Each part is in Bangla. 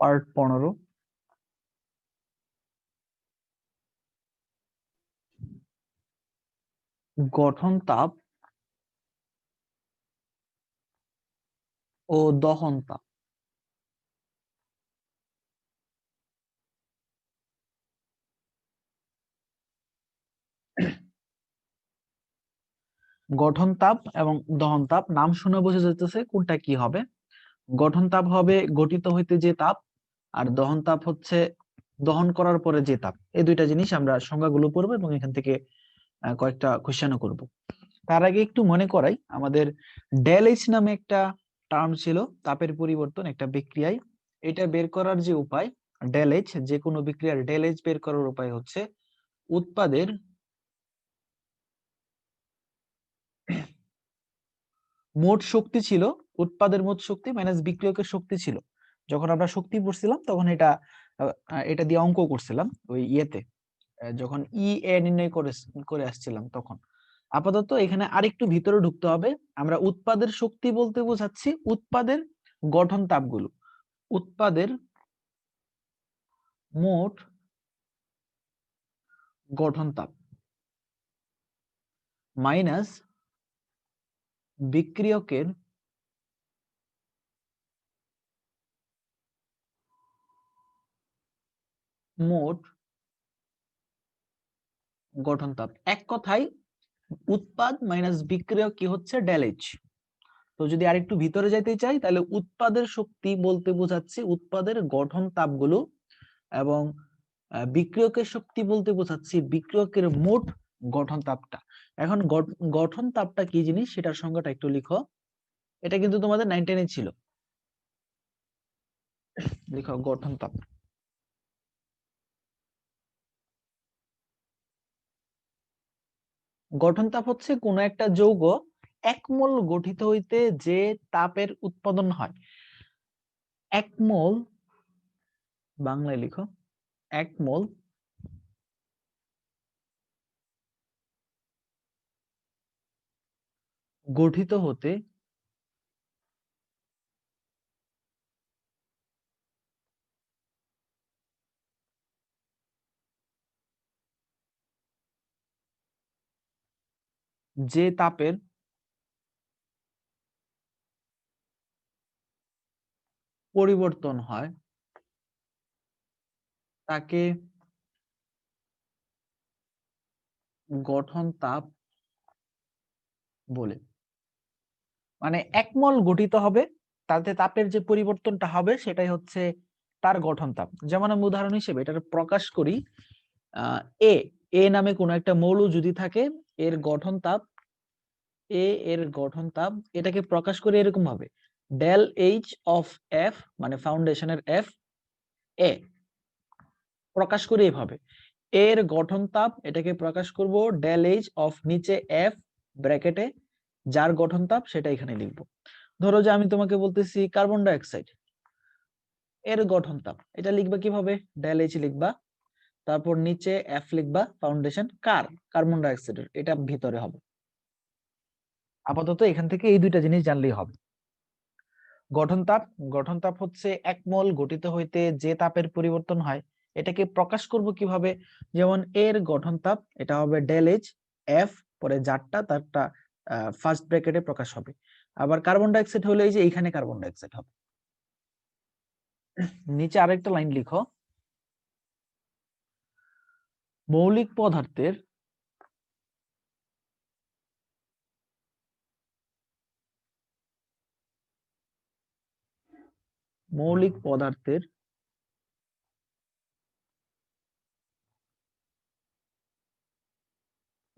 পার্ট 15। গঠন তাপ ও দহন তাপ। গঠন তাপ এবং দহন তাপ নাম শুনে বোঝা যাইতেছে কোনটা কি হবে। গঠন তাপ হবে গঠিত হইতে যে তাপ, আর দহন তাপ হচ্ছে দহন করার পরে যে তাপ। এই দুইটা জিনিস আমরা সংজ্ঞাগুলো পড়বো এবং এখান থেকে কয়েকটা কোশ্চেনও করব। তার আগে একটু মনে করাই, আমাদের ডেল এইচ নামে একটা টার্ম ছিল, তাপের পরিবর্তন একটা বিক্রিয়ায়। এটা বের করার যে উপায়, ডেল এইচ, যে কোনো বিক্রিয়ার ডেল এইচ বের করার উপায় হচ্ছে উৎপাদের মোট শক্তি ছিল, উৎপাদের মোট শক্তি মাইনাস বিক্রিয়কের শক্তি ছিল। যখন আমরা শক্তি পড়ছিলাম তখন এটা দিয়ে অঙ্ক করছিলাম ওই ইয়েতে, যখন নির্ণয় করে করে আসছিলাম তখন। আপাতত এখানে আরেকটু ভিতরে ঢুকতে হবে। আমরা উৎপাদের শক্তি বলতে বোঝাচ্ছি উৎপাদের গঠন তাপগুলো, উৎপাদের মোট গঠন তাপ মাইনাস বিক্রিয়কের মোট গঠন তাপ। এক কথায় উৎপাদ মাইনাস বিক্রিয়ক কি হচ্ছে, ডেল এইচ। তো যদি আরেকটু ভিতরে যাইতে চাই তাহলে উৎপাদের শক্তি বলতে বোঝাচ্ছি উৎপাদের গঠন তাপগুলো, এবং বিক্রিয়কের শক্তি বলতে বোঝাচ্ছি বিক্রিয়কের মোট গঠন তাপটা। এখন গঠন তাপটা কি জিনিস সেটার সংজ্ঞাটা একটু লিখো। এটা কিন্তু তোমাদের 9-10 এ ছিল। লিখো গঠন তাপ। গঠন তাপ হচ্ছে কোন একটা যৌগ এক মোল গঠিত হইতে যে তাপের উৎপাদন হয়। এক মোল, বাংলায় লিখো, এক মোল গঠিত হতে যে তাপের পরিবর্তন হয় তাকে গঠন তাপ বলে। মানে এক মোল গঠিত হবে, তাতে তাপের যে পরিবর্তনটা হবে সেটাই হচ্ছে তার গঠন তাপ। যেমন আমি উদাহরণ হিসেবে এটা প্রকাশ করি, আহ এ এ নামে কোন একটা মৌল যদি থাকে, এর গঠন তাপ এর গঠন তাপ এটাকে প্রকাশ করি এরকম ভাবে, ডেল এইচ অফ এফ, মানে ফাউন্ডেশনের এফ এ প্রকাশ করি এভাবে। এর গঠন তাপ এটাকে প্রকাশ করব ডেল এইচ অফ নিচে এফ ব্র্যাকেটে, যার গঠন তাপ সেটা এখানে লিখবো। ধরো যে আমি তোমাকে বলতেছি কার্বন ডাই অক্সাইড, এর গঠন তাপ এটা লিখবা কিভাবে, ডেল এইচ লিখবা, তারপর নিচে এফ লিখবা, ফাউন্ডেশন কার, কার্বন ডাই অক্সাইডের, এটা ভিতরে হবে। আপাতত এখান থেকে এই দুইটা জিনিস জানলেই হবে। গঠন তাপ, গঠন তাপ হচ্ছে এক মোল গঠিত হইতে যে তাপের পরিবর্তন হয়, এটাকে প্রকাশ করব কিভাবে, যেমন এর গঠন তাপ এটা হবে ডেল এইচ এফ, পরে যারটা তারটা ফার্স্ট ব্র্যাকেটে প্রকাশ হবে। আবার কার্বন ডাই অক্সাইড হলে এই যে এইখানে কার্বন ডাই অক্সাইড হবে। নিচে আরেকটা লাইন লিখো, মৌলিক পদার্থের মৌলিক পদার্থের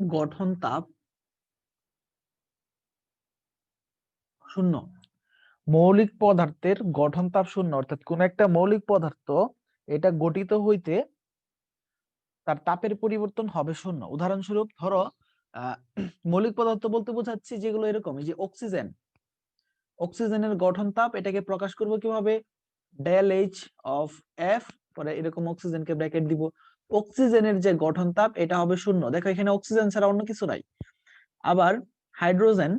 গঠন তাপ শূন্য। মৌলিক পদার্থের গঠন তাপ শূন্য, অর্থাৎ কোন একটা মৌলিক পদার্থ এটা গঠিত হইতে তার তাপের পরিবর্তন হবে শূন্য। উদাহরণস্বরূপ ধরো আহ মৌলিক পদার্থ বলতে বোঝাচ্ছি যেগুলো এরকম, এই যে অক্সিজেন, অক্সিজেনের গঠন তাপ এটাকে প্রকাশ করব কিভাবে, ডেল এইচ অফ এফ, পরে এরকম অক্সিজেনকে ব্র্যাকেট দিব, অক্সিজেনের যে গঠন তাপ এটা হবে শূন্য। দেখো এখানে অক্সিজেন ছাড়া অন্য কিছু নাই। আবার হাইড্রোজেন,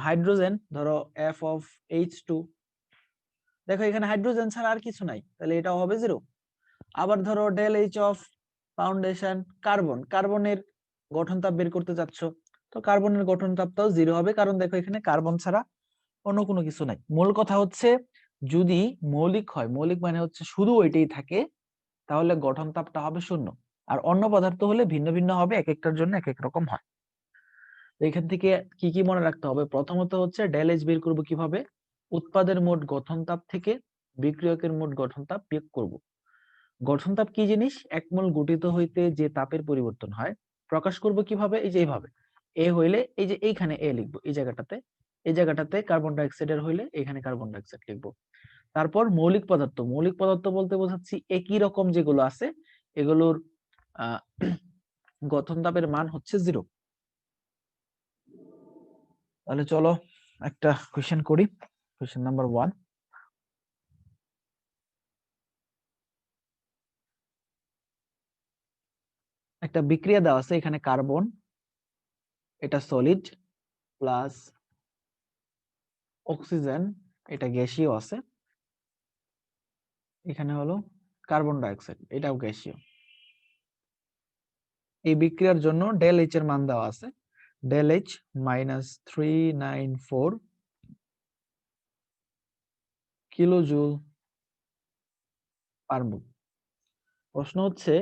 হাইড্রোজেন ধরো এফ অফ এইচ টু, দেখো এখানে হাইড্রোজেন ছাড়া আর কিছু নাই, তাহলে এটাও হবে 0। আবার ধরো del H of foundation carbon, কার্বনের গঠন তাপ বের করতে যাচ্ছ, তো কার্বনের গঠন তাপটাও 0 হবে, কারণ দেখো এখানে কার্বন ছাড়া অন্য কোনো কিছু নাই। মূল কথা হচ্ছে যদি মৌলিক হয়, মৌলিক মানে হচ্ছে শুধু ওইটাই থাকে, তাহলে গঠন তাপটা হবে 0। আর অন্য পদার্থ হলে ভিন্ন ভিন্ন হবে, এক একটার জন্য এক এক রকম হয়। এখান থেকে কি কি মনে রাখতে হবে? প্রথমত হচ্ছে ডেল এইচ বের করব কিভাবে? উৎপাদের মোট গঠন তাপ থেকে বিক্রিয়কের মোট গঠন তাপ বিয়োগ করব। গঠন তাপ কি জিনিস? এক মোল গঠিত হইতে যে তাপের পরিবর্তন হয়, প্রকাশ করব কিভাবে? এই যে এইভাবে, এ হইলে এই যে এইখানে এ লিখবো, এই জায়গাটাতে, এই জায়গাটাতে কার্বন ডাই অক্সাইডের হইলে এখানে কার্বন ডাই অক্সাইড লিখবো। তারপর মৌলিক পদার্থ, মৌলিক পদার্থ বলতে বোঝাচ্ছি একই রকম যেগুলো আছে এগুলোর গঠন তাপের মান হচ্ছে 0। তাহলে চলো একটা কোশ্চেন করি, কোশ্চেন নাম্বার 1। একটা বিক্রিয়া দেওয়া আছে, এখানে কার্বন, এটা সলিড, প্লাস অক্সিজেন, এটা গ্যাসীয় আছে, এখানে হলো কার্বন ডাই অক্সাইড, এটাও গ্যাসীয়। এই বিক্রিয়ার জন্য ডেল এইচ এর মান দেওয়া আছে, ডেল এইচ -394 কিলোজুল পার মোল। প্রশ্ন হচ্ছে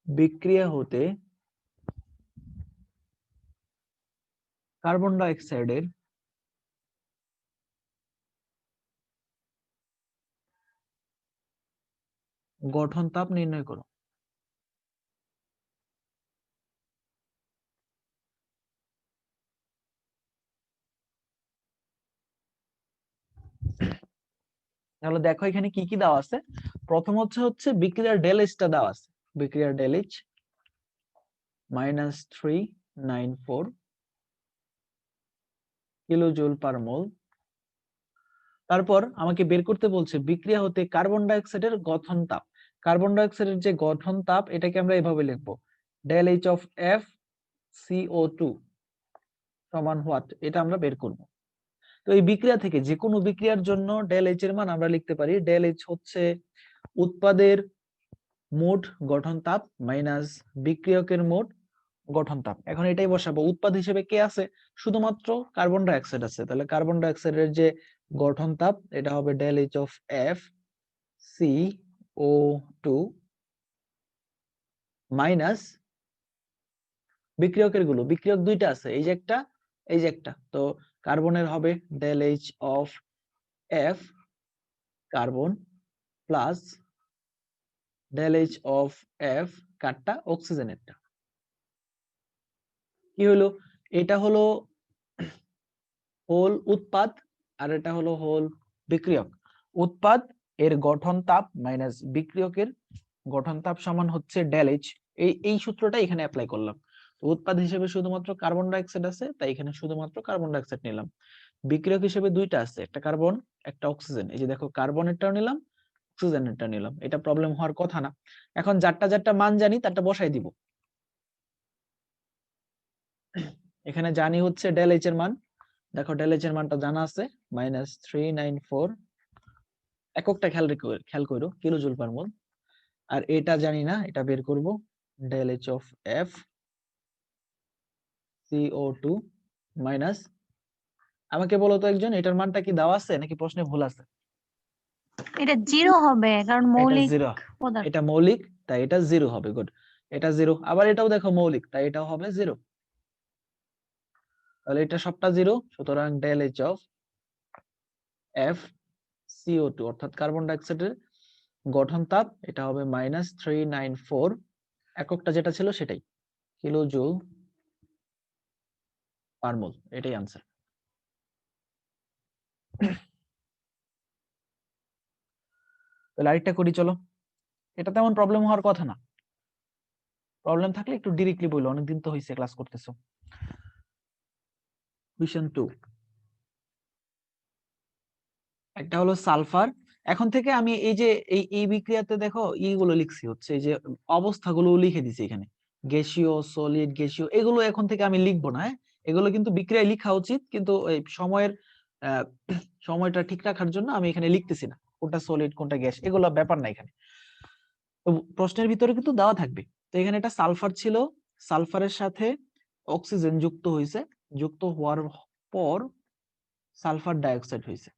বিক্রিয়া হতে কার্বন ডাই অক্সাইডের গঠন তাপ নির্ণয় করো। তাহলে দেখো এখানে কি কি দেওয়া আছে। প্রথম হচ্ছে বিক্রিয়ার ডেল এইচটা দেওয়া আছে, বিক্রিয়ার del H -394 kilojoule per mole. তারপর আমাকে বের করতে বলছে বিক্রিয়া হতে কার্বন ডাই অক্সাইডের গঠন তাপ। কার্বন ডাই অক্সাইডের যে গঠন তাপ এটাকে আমরা এভাবে লিখবো, del H of F CO2 সমান হোয়াট, এটা আমরা বের করব। তো এই বিক্রিয়া থেকে যে কোনো বিক্রিয়ার জন্য ডেল এইচ এর মান আমরা লিখতে পারি, ডেল এইচ হচ্ছে উৎপাদের মোট গঠন তাপ মাইনাস বিক্রিয়কের মোট গঠন তাপ। এখন এটাই বসাবো, উৎপাদ হিসেবে কে আছে? শুধুমাত্র কার্বন ডাই অক্সাইড আছে, তাহলে কার্বন ডাই অক্সাইডের যে গঠন তাপ এটা হবে del H of F CO2 minus বিক্রিয়কের গুলো, বিক্রিয়ক দুইটা আছে, এই যে একটা, এই যে একটা, তো কার্বনের হবে del H of F carbon plus del H of F কারটা অক্সিজেনেরটা। কি হলো? এটা হলো হোল উৎপাদ আর এটা হলো হোল বিক্রিয়ক। উৎপাদ এর গঠন তাপ মাইনাস বিক্রিয়কের গঠন তাপ সমান হচ্ছে ডেল এইচ। এই সূত্রটা এখানে অ্যাপ্লাই করলাম। উৎপাদ হিসেবে শুধুমাত্র কার্বন ডাই অক্সাইড আছে, তাই এখানে শুধুমাত্র কার্বন ডাই অক্সাইড নিলাম। বিক্রিয়ক হিসেবে দুইটা আছে, একটা কার্বন একটা অক্সিজেন, এই যে দেখো কার্বনেরটাও নিলাম অক্সিজেনেরটা নিলাম, এটা প্রবলেম হওয়ার কথা না। এখন যারটা যারটা মান জানি তারটা বসাই দিব। এখানে জানি হচ্ছে ডেল এইচ এর মান, দেখো ডেল এইচ এর মানটা জানা আছে -394, এককটা খেয়াল করো কিলোজুল পার মোল। আর এটা জানি না, এটা বের করব, del H of F CO2 minus, আমাকে বলো তো একজন এটার মানটা কি দেওয়া আছে নাকি প্রশ্নে ভুল আছে? এটা 0 হবে কারণ এটা মৌলিক 0, পদার্থ। এটা মৌলিক তাই এটা 0 হবে। গুড, এটা 0। আবার এটাও দেখো মৌলিক তাই এটাও হবে 0। তাহলে এটা সবটা 0, সুতরাং del H of F CO2 অর্থাৎ কার্বন ডাই অক্সাইডের গঠন তাপ এটা হবে -394, এককটা যেটা ছিল সেটাই, কিলোজুল পার মোল, এটাই आंसर। তাহলে আরেকটা করি চলো, এটা তেমন প্রবলেম হওয়ার কথা না, প্রবলেম থাকলে একটু ডিরেক্টলি বলো, অনেকদিন তো হইছে ক্লাস করতেছো। কোশ্চেন 2, একটা হলো সালফার। এখন থেকে আমি এই যে এই বিক্রিয়াতে দেখো এইগুলো লিখছি, হচ্ছে এই যে অবস্থাগুলো লিখে দিছি এখানে, গ্যাসীয় সলিড গ্যাসীয়, এগুলো এখন থেকে আমি লিখবো না, এগুলো কিন্তু বিক্রিয়ায় লেখা উচিত, কিন্তু এই সময়ের সময়টা ঠিক রাখার জন্য আমি এখানে লিখতেছি না কোনটা সলিড কোনটা গ্যাস, এগুলো ব্যাপার না এখানে। তো প্রশ্নের ভিতরে কিন্তু দেওয়া থাকবে। তো এখানে একটা সালফার ছিল, সালফারের সাথে অক্সিজেন যুক্ত হয়েছে, যুক্ত হওয়ার পর সালফার ডাইঅক্সাইড হয়েছে।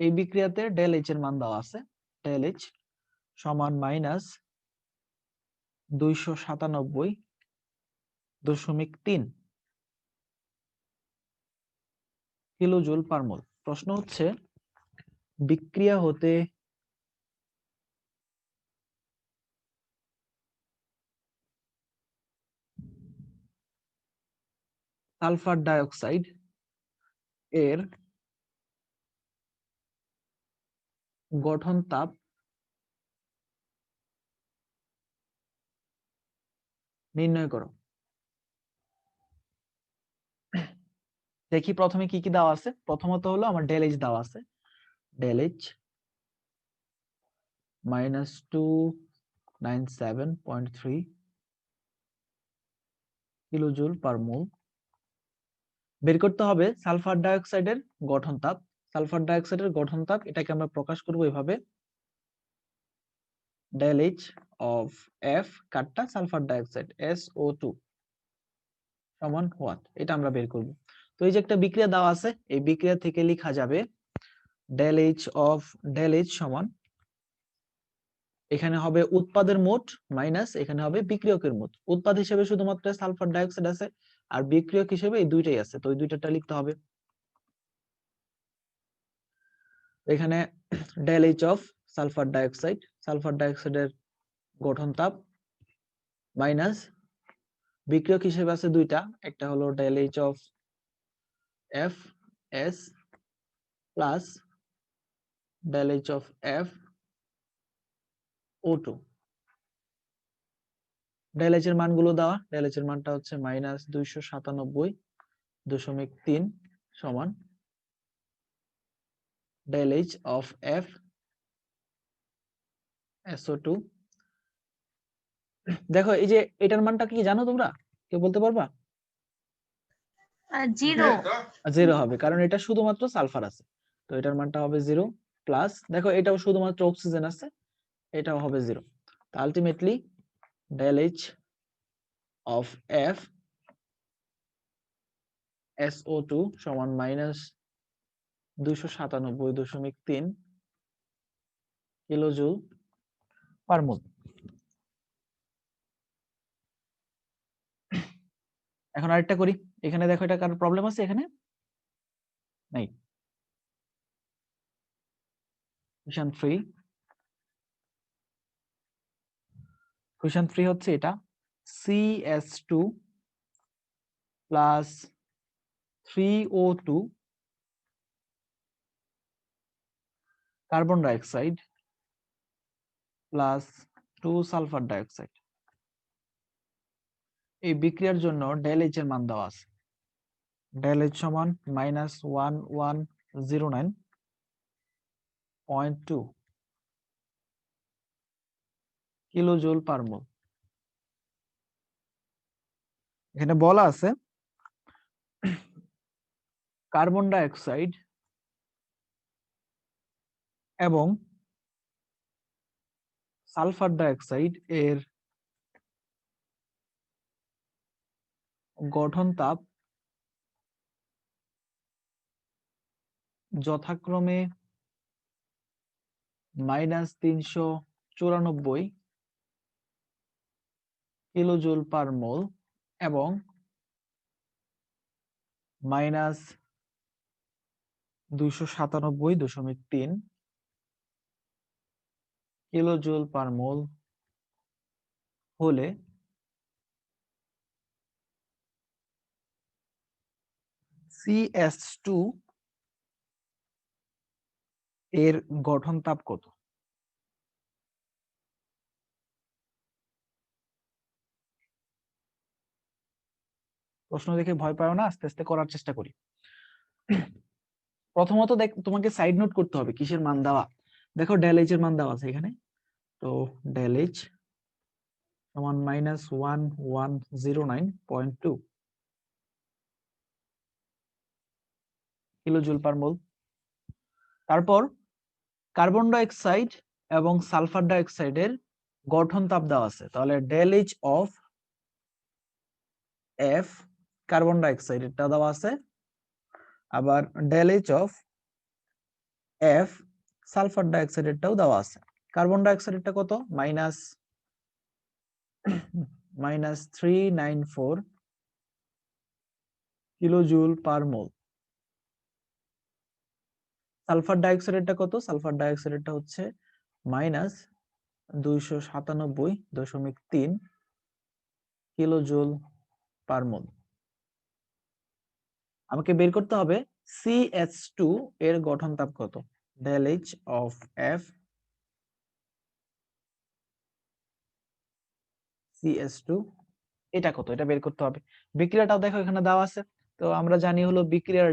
এই বিক্রিয়াতে ডেল এইচ এর মান দেওয়া আছে, ডেল এইচ সমান -297.3 কিলোজুল পার মোল। প্রশ্ন হচ্ছে বিক্রিয়া হতে সালফার ডাইঅক্সাইড এর গঠন তাপ নির্ণয় করো। দেখি প্রথমে কি কি দেওয়া আছে। প্রথমত হলো আমার ডেল এইচ দেওয়া আছে, ডেল এইচ -297.3 কিলোজুল পার মোল। বের করতে হবে সালফার ডাইঅক্সাইডের গঠন তাপ। সালফার ডাইঅক্সাইডের গঠন তাপ এটাকে আমরা প্রকাশ করব এভাবে, ডেল এইচ অফ এফ কাটটা সালফার ডাইঅক্সাইড SO2 সমান হোয়াট, এটা আমরা বের করব। তো এই যে একটা বিক্রিয়া দেওয়া আছে, এই বিক্রিয়া থেকে লেখা যাবে del H of del H সমান, এখানে হবে উৎপাদের মোট মাইনাস এখানে হবে বিক্রিয়কের মোট। উৎপাদ হিসেবে শুধুমাত্র সালফার ডাইঅক্সাইড আছে, আর বিক্রিয়ক হিসেবে এই দুইটাই আছে, তো ওই দুইটাটা লিখতে হবে। এখানে ডেল এইচ অফ সালফার ডাইঅক্সাইডের গঠন তাপ মাইনাস বিক্রিয়ক হিসেবে আছে দুইটা, একটা হলো del H of F S plus del H of F O2। Del H এর মানগুলো দেওয়া, ডেল এইচ এর মানটা হচ্ছে -297.3 সমান del H of F SO2। দেখো এই যে এটার মানটা কি জানো তোমরা, কেউ বলতে পারবা? 0। 0 হবে, কারণ এটা শুধুমাত্র সালফার আছে, তো এটার মানটা হবে 0 প্লাস দেখো এটাও শুধুমাত্র অক্সিজেন আছে, এটাও হবে 0। তো ultimately del H of F SO2 সমান -297.3 কিলোজুল পার মোল। এখন আরেকটা করি, এখানে দেখো এটা কারোর প্রবলেম আছে এখানে? নাই। কোশ্চেন 3 হচ্ছে এটা CS2 plus 3O2 carbon dioxide plus 2 sulphur dioxide. এই বিক্রিয়ার জন্য ডেল এইচ এর মান দেওয়া আছে, ডেল এইচ সমান -1109.2 কিলোজুল পার মোল। এখানে বলা আছে কার্বন ডাইঅক্সাইড এবং সালফার ডাইঅক্সাইড এর গঠন তাপ যথাক্রমে -394 কিলোজুল পার মোল এবং -297.3 কিলোজুল পার মোল হলে CS2 এর গঠন তাপ কত? প্রশ্ন দেখে ভয় পাও না, আস্তে আস্তে করার চেষ্টা করি। প্রথমত তোমাকে সাইড নোট করতে হবে কিসের মান দেওয়া। দেখো ডেল এইচ এর মান দেওয়া আছে এখানে, তো ডেল এইচ সমান -1109.2 কিলোজুল পার মোল। তারপর কার্বন ডাই অক্সাইড এবং সালফার ডাই অক্সাইডের গঠন তাপ দেওয়া আছে, তাহলে del H of F carbon dioxide এটা দেওয়া আছে, আবার del H of F sulphur ডাই অক্সাইডেরটাও দেওয়া আছে। কার্বন ডাই অক্সাইডেরটা কত? Minus 394 kilojoule per mole. Sulphur ডাই অক্সাইডেরটা কত? সালফার ডাই অক্সাইডেরটা হচ্ছে মাইনাস 297.3 কিলোজুল পার মোল। আমাকে বের করতে হবে CH2 এর গঠন তাপ কত, del H of F CH2 এটা কত, এটা বের করতে হবে। বিক্রিয়াটাও দেখো এখানে দেওয়া আছে, তো আমরা জানি হলো বিক্রিয়ার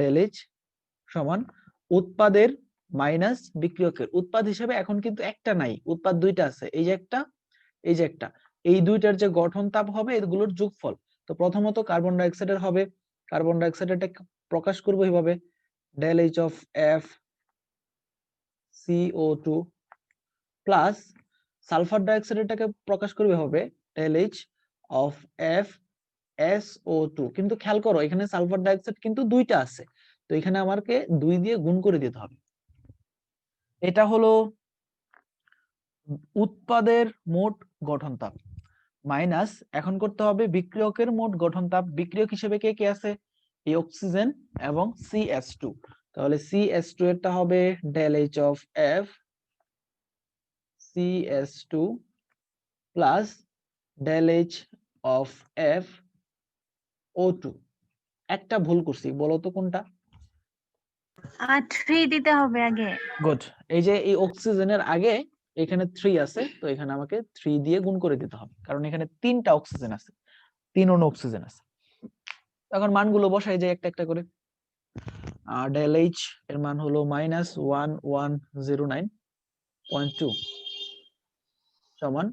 ডেল এইচ সমান উৎপাদের মাইনাস বিক্রিয়কের। উৎপাদ হিসেবে এখন কিন্তু একটা নাই, উৎপাদ দুইটা আছে, এই যে একটা, এই যে একটা, এই দুইটার যে গঠন তাপ হবে এগুলোর যোগফল। তো প্রথমত কার্বন ডাই অক্সাইডের হবে, কার্বন ডাই অক্সাইডটা প্রকাশ করব এইভাবে, del H of F CO2 plus sulphur ডাই অক্সাইডটাকে প্রকাশ করবে হবে del H of F SO2। কিন্তু খেয়াল করো এখানে সালফার ডাই অক্সাইড কিন্তু দুইটা আছে, তো এখানে আমাকে 2 দিয়ে গুণ করে দিতে হবে। এটা হলো উৎপাদের মোট গঠন তাপ মাইনাস এখন করতে হবে বিক্রিয়কের মোট গঠন তাপ। বিক্রিয়ক হিসেবে কে কে আছে? এই অক্সিজেন এবং CH2। তাহলে CH2 এরটা হবে del H of F CH2 plus del H of F O2। একটা ভুল করছি, বলো তো কোনটা? আর 3 দিতে হবে আগে। গুড। এই যে এই অক্সিজেনের আগে এখানে 3 আছে, তো এখানে আমাকে 3 দিয়ে গুণ করে দিতে হবে, কারণ এখানে 3টা অক্সিজেন আছে, 3 অণু অক্সিজেন আছে। এখন মানগুলো বসাই যায় একটা একটা করে। ডেল এইচ এর মান হলো -1109.2 সমান,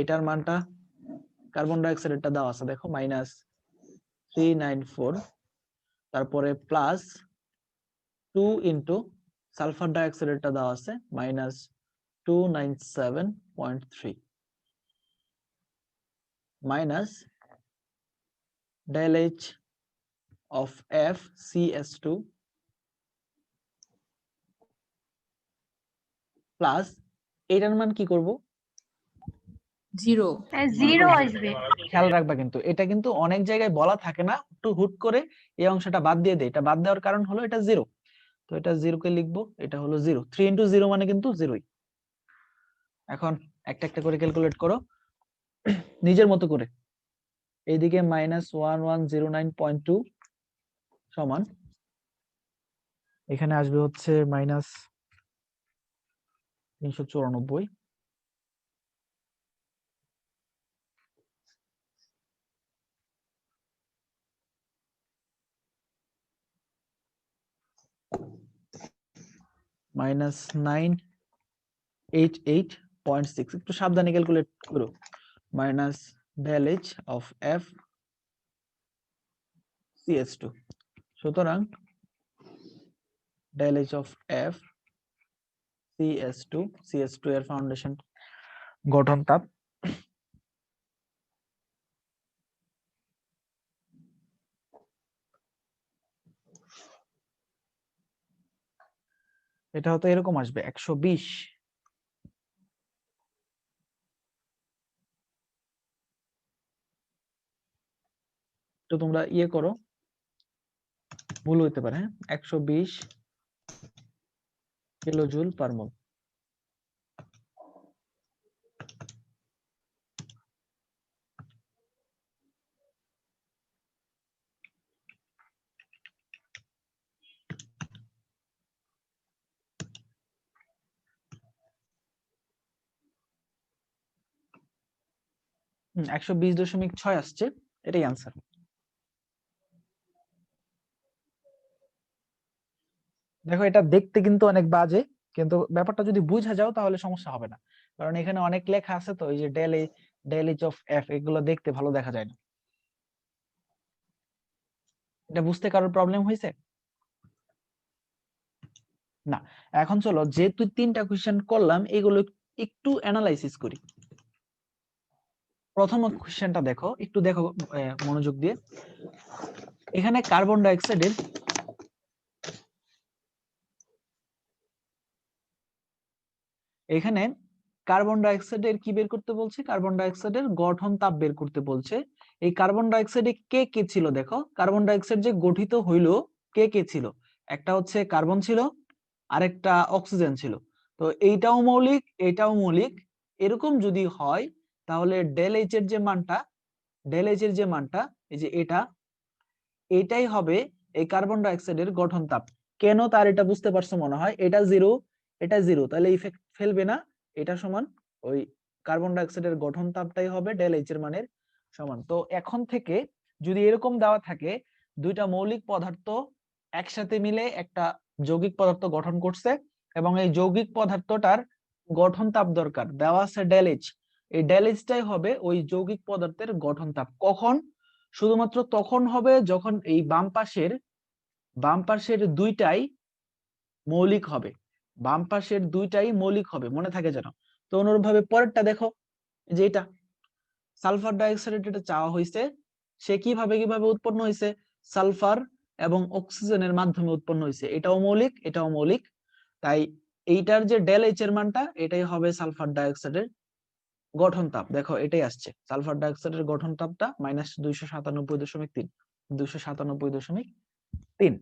এটার মানটা কার্বন ডাই অক্সাইডেরটা দেওয়া আছে দেখো -394, তারপরে প্লাস 2 ইনটু সালফার ডাই অক্সাইডেরটা দেওয়া আছে -297.3 minus del H of F CH2 plus এটার মান কি করব? 0 0 আসবে। খেয়াল রাখবা কিন্তু এটা কিন্তু অনেক জায়গায় বলা থাকে না, একটু হুট করে এই অংশটা বাদ দিয়ে দেয়। এটা বাদ দেওয়ার কারণ হলো এটা 0, তো এটা 0 কে লিখবো, এটা হলো 0। 3 ইনটু 0 মানে কিন্তু 0ই। এখন একটা একটা করে ক্যালকুলেট করো নিজের মতো করে। এইদিকে -1109.2 সমান, এখানে আসবে হচ্ছে -394। -988.6, একটু সাবধানে ক্যালকুলেট করো। Minus del H of F CH2, সুতরাং del H of F CH2 এর ফাউন্ডেশন গঠন তাপ এটা হয়তো এরকম আসবে 120। তো তোমরা ইয়ে করো, ভুল হইতে পারে, হ্যাঁ 120 কিলোজুল পার মোল। হুম, 120.6 আসছে, এটাই आंसर। দেখো এটা দেখতে কিন্তু অনেক বাজে, কিন্তু ব্যাপারটা যদি বুঝা যাও তাহলে সমস্যা হবে না, কারণ এখানে অনেক লেখা আছে, তো এই যে ডেল এইচ অফ এফ এগুলো দেখতে ভালো দেখা যায় না। এটা বুঝতে কারোর প্রবলেম হয়েছে? না। এখন চলো যেহেতু 3টা কোশ্চেন করলাম এগুলো একটু অ্যানালাইসিস করি। প্রথম কোশ্চেনটা দেখো, একটু দেখো মনোযোগ দিয়ে। এখানে কার্বন ডাইঅক্সাইডের কি বের করতে বলছে? কার্বন ডাইঅক্সাইডের গঠন তাপ বের করতে বলছে। এই কার্বন ডাইঅক্সাইডে কে কে ছিল দেখো। কার্বন ডাইঅক্সাইড যে গঠিত হইলো কে কে ছিল? একটা হচ্ছে কার্বন ছিল, আরেকটা অক্সিজেন ছিল। তো এইটাও মৌলিক, এটাও মৌলিক। এরকম যদি হয় তাহলে ডেল এইচ এর যে মানটা এই যে এটাই হবে এই কার্বন ডাইঅক্সাইডের গঠন তাপ। কেন তার এটা বুঝতে পারছো মনে হয়। এটা জিরো, এটা জিরো, তাহলে ইফেক্ট ফেলবে না। এটা সমান ওই কার্বন ডাইঅক্সাইডের গঠন তাপটাই হবে ডেল এইচ এর মানের সমান। তো এখন থেকে যদি এরকম দেওয়া থাকে দুইটা মৌলিক পদার্থ একসাথে মিলে একটা যৌগিক পদার্থ গঠন করছে এবং এই যৌগিক পদার্থটার গঠন তাপ দরকার, দেওয়া আছে ডেল এইচ। এই ডেল এইচটাই হবে ওই যৌগিক পদার্থের গঠন তাপ। কখন? শুধুমাত্র তখন হবে যখন এই বাম পাশের দুইটাই মৌলিক হবে। বাম পাশের দুইটাই মৌলিক হবে, মনে থাকে যেন। তো অনুরূপভাবে পরেরটা দেখো, যে এটা সালফার ডাইঅক্সাইড, এটা চাওয়া হয়েছে। সে কিভাবে উৎপন্ন হয়েছে? সালফার এবং অক্সিজেনের মাধ্যমে উৎপন্ন হয়েছে। এটাও মৌলিক, এটাও মৌলিক। তাই এইটার যে ডেল এইচ এর মানটা এটাই হবে সালফার ডাইঅক্সাইডের গঠন তাপ। দেখো এটাই আসছে, সালফার ডাইঅক্সাইডের গঠন তাপটা -297.3, 297.3।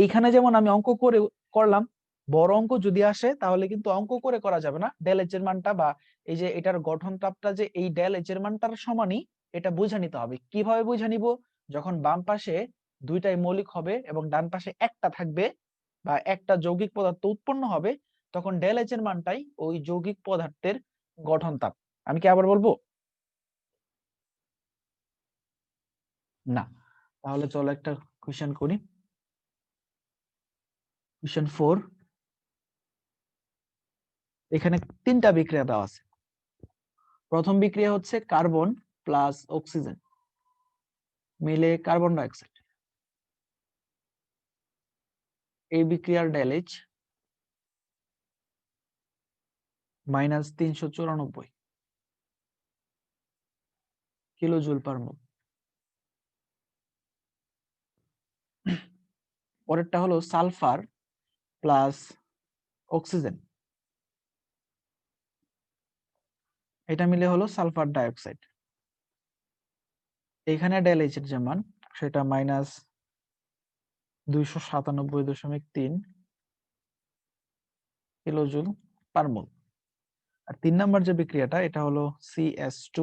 এইখানে যেমন আমি অঙ্ক করে করলাম, বড় অঙ্ক যদি আসে তাহলে কিন্তু অঙ্ক করে করা যাবে না। ডেল এইচ এর মানটা বা এই যে এটার গঠন তাপটা যে এই ডেল এইচ এর মানটার সমানই, এটা বুঝে নিতে হবে। কিভাবে বুঝে নিব? যখন বাম পাশে দুইটাই মৌলিক হবে এবং ডান পাশে একটা থাকবে বা একটা যৌগিক পদার্থ উৎপন্ন হবে, তখন ডেল এইচ এর মানটাই ওই যৌগিক পদার্থের গঠন তাপ। আমি কি আবার বলবো? না। তাহলে চলো একটা কোশ্চেন করি। কোশ্চেন 4, এখানে 3টা বিক্রিয়া দেওয়া আছে। প্রথম বিক্রিয়া হচ্ছে কার্বন প্লাস অক্সিজেন মিলে কার্বন ডাইঅক্সাইড। এই বিক্রিয়ার ডেল এইচ -394 কিলোজুল পার মোল। পরেরটা হলো সালফার প্লাস অক্সিজেন, এটা মিলে হলো সালফার ডাইঅক্সাইড। এখানে ডেল এইচ এর যে মান সেটা -297.3 কিলোজুল পার মোল। আর 3 নম্বর যে বিক্রিয়াটা এটা হলো CS2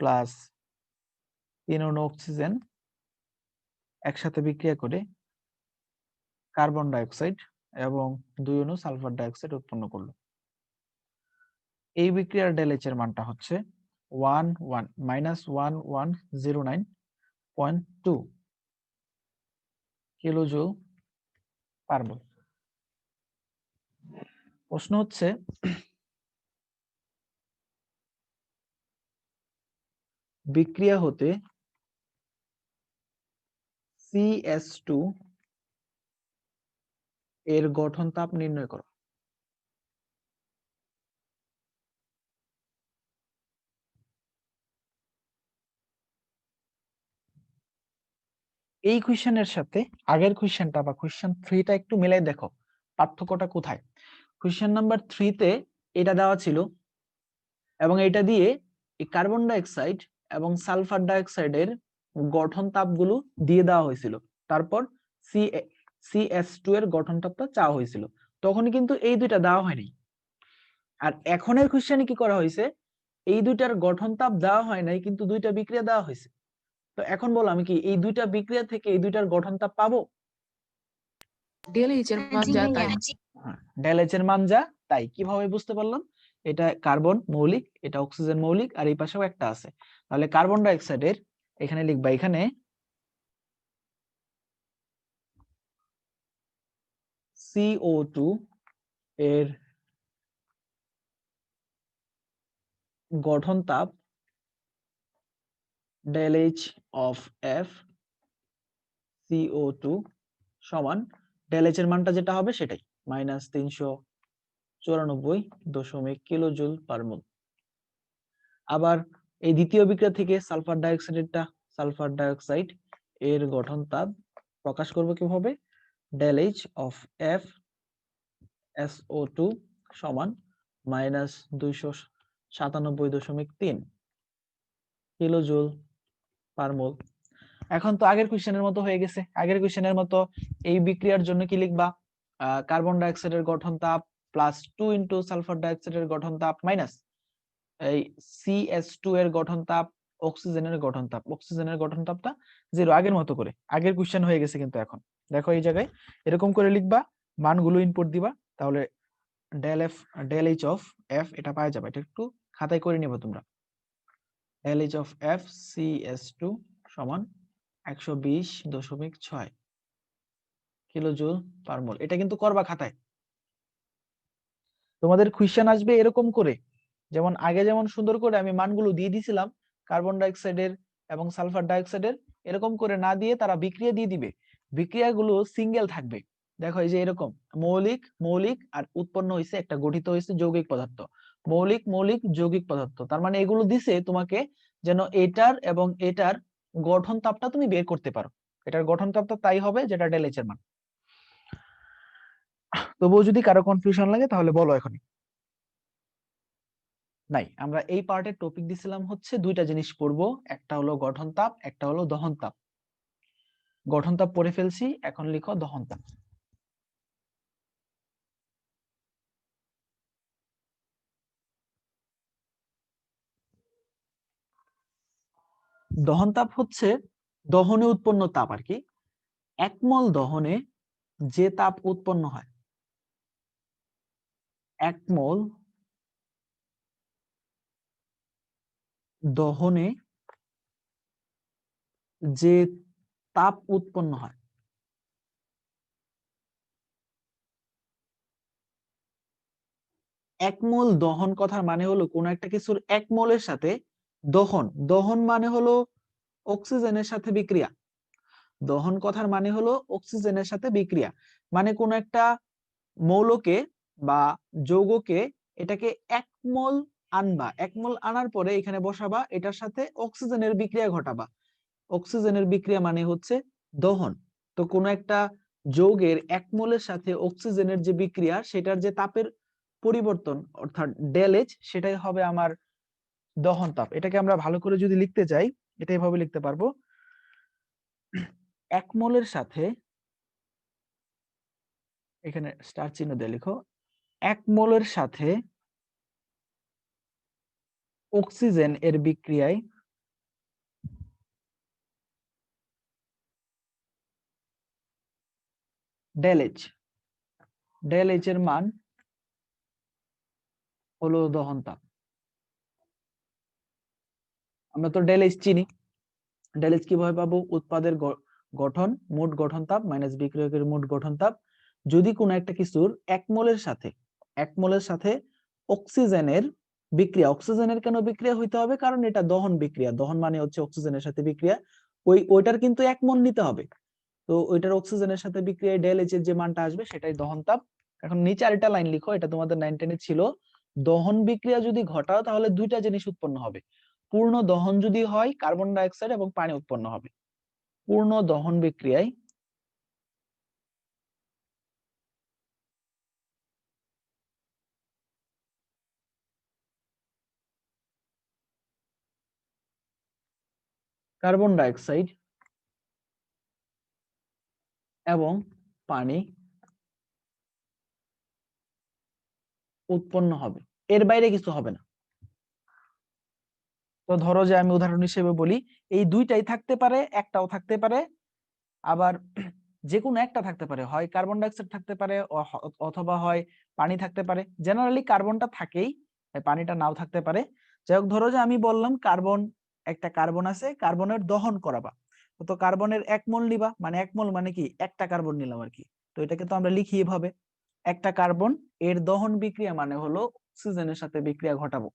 প্লাস 3 অণু অক্সিজেন একসাথে বিক্রিয়া করে কার্বন ডাইঅক্সাইড এবং 2 অণু সালফার ডাইঅক্সাইড উৎপন্ন করলো। এই বিক্রিয়ার ডেল এইচ এর মানটা হচ্ছে -1109.2 কিলোজুল পার মোল। প্রশ্ন হচ্ছে বিক্রিয়া হতে CS2 এর গঠন তাপ নির্ণয় করো। এই কোশ্চেনের সাথে আগের কোশ্চেনটা বা কোশ্চেন 3টা একটু মিলাই দেখো পার্থক্যটা কোথায়। কোশ্চেন নাম্বার 3 তে এটা দেওয়া ছিল এবং এটা দিয়ে এই কার্বন ডাইঅক্সাইড এবং সালফার ডাইঅক্সাইডের গঠন তাপগুলো দিয়ে দেওয়া হয়েছিল। তারপর CS2 এর গঠন তাপটা চাওয়া হয়েছিল। তখনই কিন্তু এই দুইটা দেওয়া হয়নি। আর এখনের কোশ্চেনে কি করা হয়েছে? এই দুইটার গঠন তাপ দেওয়া হয় নাই, কিন্তু দুইটা বিক্রিয়া দেওয়া হয়েছে। তো এখন বলো আমি কি এই দুইটা বিক্রিয়া থেকে এই দুইটার গঠন তাপ পাবো? ডেল এইচ এর মান জি যা ভাইয়া। তাই। ডেল এইচ এর মান যা তাই। কিভাবে বুঝতে পারলাম? এটা কার্বন মৌলিক, এটা অক্সিজেন মৌলিক, আর এই পাশেও একটা আছে। তাহলে কার্বন ডাইঅক্সাইডের এখানে লিখবা, এখানে CO2 এর গঠন তাপ del H of F CO2 সমান ডেল এইচ এর মানটা যেটা হবে সেটাই -394.0 কিলোজুল পার মোল। আবার এই দ্বিতীয় বিক্রিয়া থেকে সালফার ডাইঅক্সাইড এর গঠন তাপ প্রকাশ করব কিভাবে? Del H of F SO2 সমান -297.3 কিলোজুল পার মোল। এখন তো আগের কোশ্চেনের মতো হয়ে গেছে। আগের কোশ্চেনের মতো এই বিক্রিয়ার জন্য কি লিখবা? কার্বন ডাই অক্সাইডের গঠন তাপ +2 ইনটু সালফার ডাই অক্সাইডের গঠন তাপ মাইনাস এই CS2 এর গঠন তাপ, অক্সিজেনের গঠন তাপ। অক্সিজেনের গঠন তাপটা 0 আগের মতো করে। আগের কোশ্চেন হয়ে গেছে কিন্তু এখন। দেখো এই জায়গায় এরকম করে লিখবা, মানগুলো ইনপুট দিবা, তাহলে ডেল এইচ অফ এফ এটা পাওয়া যাবে। এটা একটু খাতায় করে নিবা তোমরা। Del H of F CS2 সমান 120.6 কিলোজুল পার মোল। এটা কিন্তু করবা খাতায়। তোমাদের কোশ্চেন আসবে এরকম করে, যেমন আগে যেমন সুন্দর করে আমি মানগুলো দিয়ে দিছিলাম কার্বন ডাই অক্সাইডের এবং সালফার ডাই অক্সাইডের, এরকম করে না দিয়ে তারা বিক্রিয়া দিয়ে দিবে। বিক্রিয়াগুলো সিঙ্গেল থাকবে। দেখো এই যে এরকম মৌলিক মৌলিক আর উৎপন্ন হয়েছে একটা গঠিত হয়েছে যৌগিক পদার্থ, মৌলিক মৌলিক যৌগিক পদার্থ। তার মানে এগুলো দিছে তোমাকে যেন এটার এবং এটার গঠন তাপটা তুমি বের করতে পারো। এটার গঠন তাপটা তাই হবে যেটা ডেল এইচ এর মান। তবুও যদি কারো কনফিউশন লাগে তাহলে বলো এখনই। নাই, আমরা এই পার্টের টপিক দিছিলাম হচ্ছে দুইটা জিনিস পড়বো, একটা হলো গঠন তাপ, একটা হলো দহন তাপ। গঠন তাপ পড়ে ফেলছি, এখন লিখো দহন তাপ। দহন তাপ হচ্ছে দহনে উৎপন্ন তাপ আর কি। এক মোল দহনে যে তাপ উৎপন্ন হয়, এক মোল দহনে যে তাপ উৎপন্ন হয়, এক মোল দহন কথার মানে হলো কোন একটা কিছুর এক মোলের সাথে দহন, দহন মানে হলো অক্সিজেনের সাথে বিক্রিয়া। দহন কথার মানে হলো অক্সিজেনের সাথে বিক্রিয়া, মানে কোন একটা মৌলকে বা যৌগকে এটাকে এক মোল আনবা, এক মোল আনার পরে এখানে বসাবা, এটার সাথে অক্সিজেনের বিক্রিয়া ঘটাবা। অক্সিজেনের বিক্রিয়া মানে হচ্ছে দহন। তো কোন একটা যৌগের এক মোলের সাথে অক্সিজেনের যে বিক্রিয়া, সেটার যে তাপের পরিবর্তন অর্থাৎ ডেল এইচ, সেটাই হবে আমার দহন তাপ। এটাকে আমরা ভালো করে যদি লিখতে যাই, এটা এভাবে লিখতে পারবো, এক মোলের সাথে, এখানে স্টার চিহ্ন দিয়ে লিখো, এক মোলের সাথে অক্সিজেন এর বিক্রিয়ায় ডেল এইচ, ডেল এইচ এর মান হলো দহন তাপ। আমরা তো ডেল এইচ চিনি, ডেল এইচ কিভাবে পাবো? উৎপাদের গঠন মোট গঠন তাপ মাইনাস বিক্রিয়কের মোট গঠন তাপ। যদি কোনো একটা কিছুর এক মোলের সাথে অক্সিজেনের বিক্রিয়া, অক্সিজেনের কেন বিক্রিয়া হইতে হবে? কারণ এটা দহন বিক্রিয়া, দহন মানে হচ্ছে অক্সিজেনের সাথে বিক্রিয়া, ওইটার কিন্তু এক মোল নিতে হবে। তো ওইটার অক্সিজেনের সাথে বিক্রিয়ায় ডেল এইচ এর যে মানটা আসবে সেটাই দহন তাপ। এখন নিচে আরেকটা লাইন লিখো, এটা তোমাদের 9 10 এ ছিল, দহন বিক্রিয়া যদি ঘটাও তাহলে দুইটা জিনিস উৎপন্ন হবে। পূর্ণ দহন যদি হয় কার্বন ডাই অক্সাইড এবং পানি উৎপন্ন হবে। পূর্ণ দহন বিক্রিয়ায় কার্বন ডাই অক্সাইড এবং পানি উৎপন্ন হবে, এর বাইরে কিছু হবে না। তো ধরো যে আমি উদাহরণ হিসেবে বলি, এই দুইটাই থাকতে পারে, একটাও থাকতে পারে, আবার যে কোনো একটা থাকতে পারে, হয় কার্বন ডাই অক্সাইড থাকতে পারে অথবা হয় পানি থাকতে পারে। জেনারেলি কার্বনটা থাকেই, পানিটা নাও থাকতে পারে। যাই হোক, ধরো যে আমি বললাম কার্বন, একটা কার্বন আছে, কার্বনের দহন করাবা, তো কার্বনের এক মোল নিবা, মানে এক মোল মানে কি একটা কার্বন নিলাম আর কি। তো এটাকে তো আমরা লিখি এভাবে, একটা কার্বন এর দহন বিক্রিয়া মানে হলো অক্সিজেনের সাথে বিক্রিয়া ঘটাবো।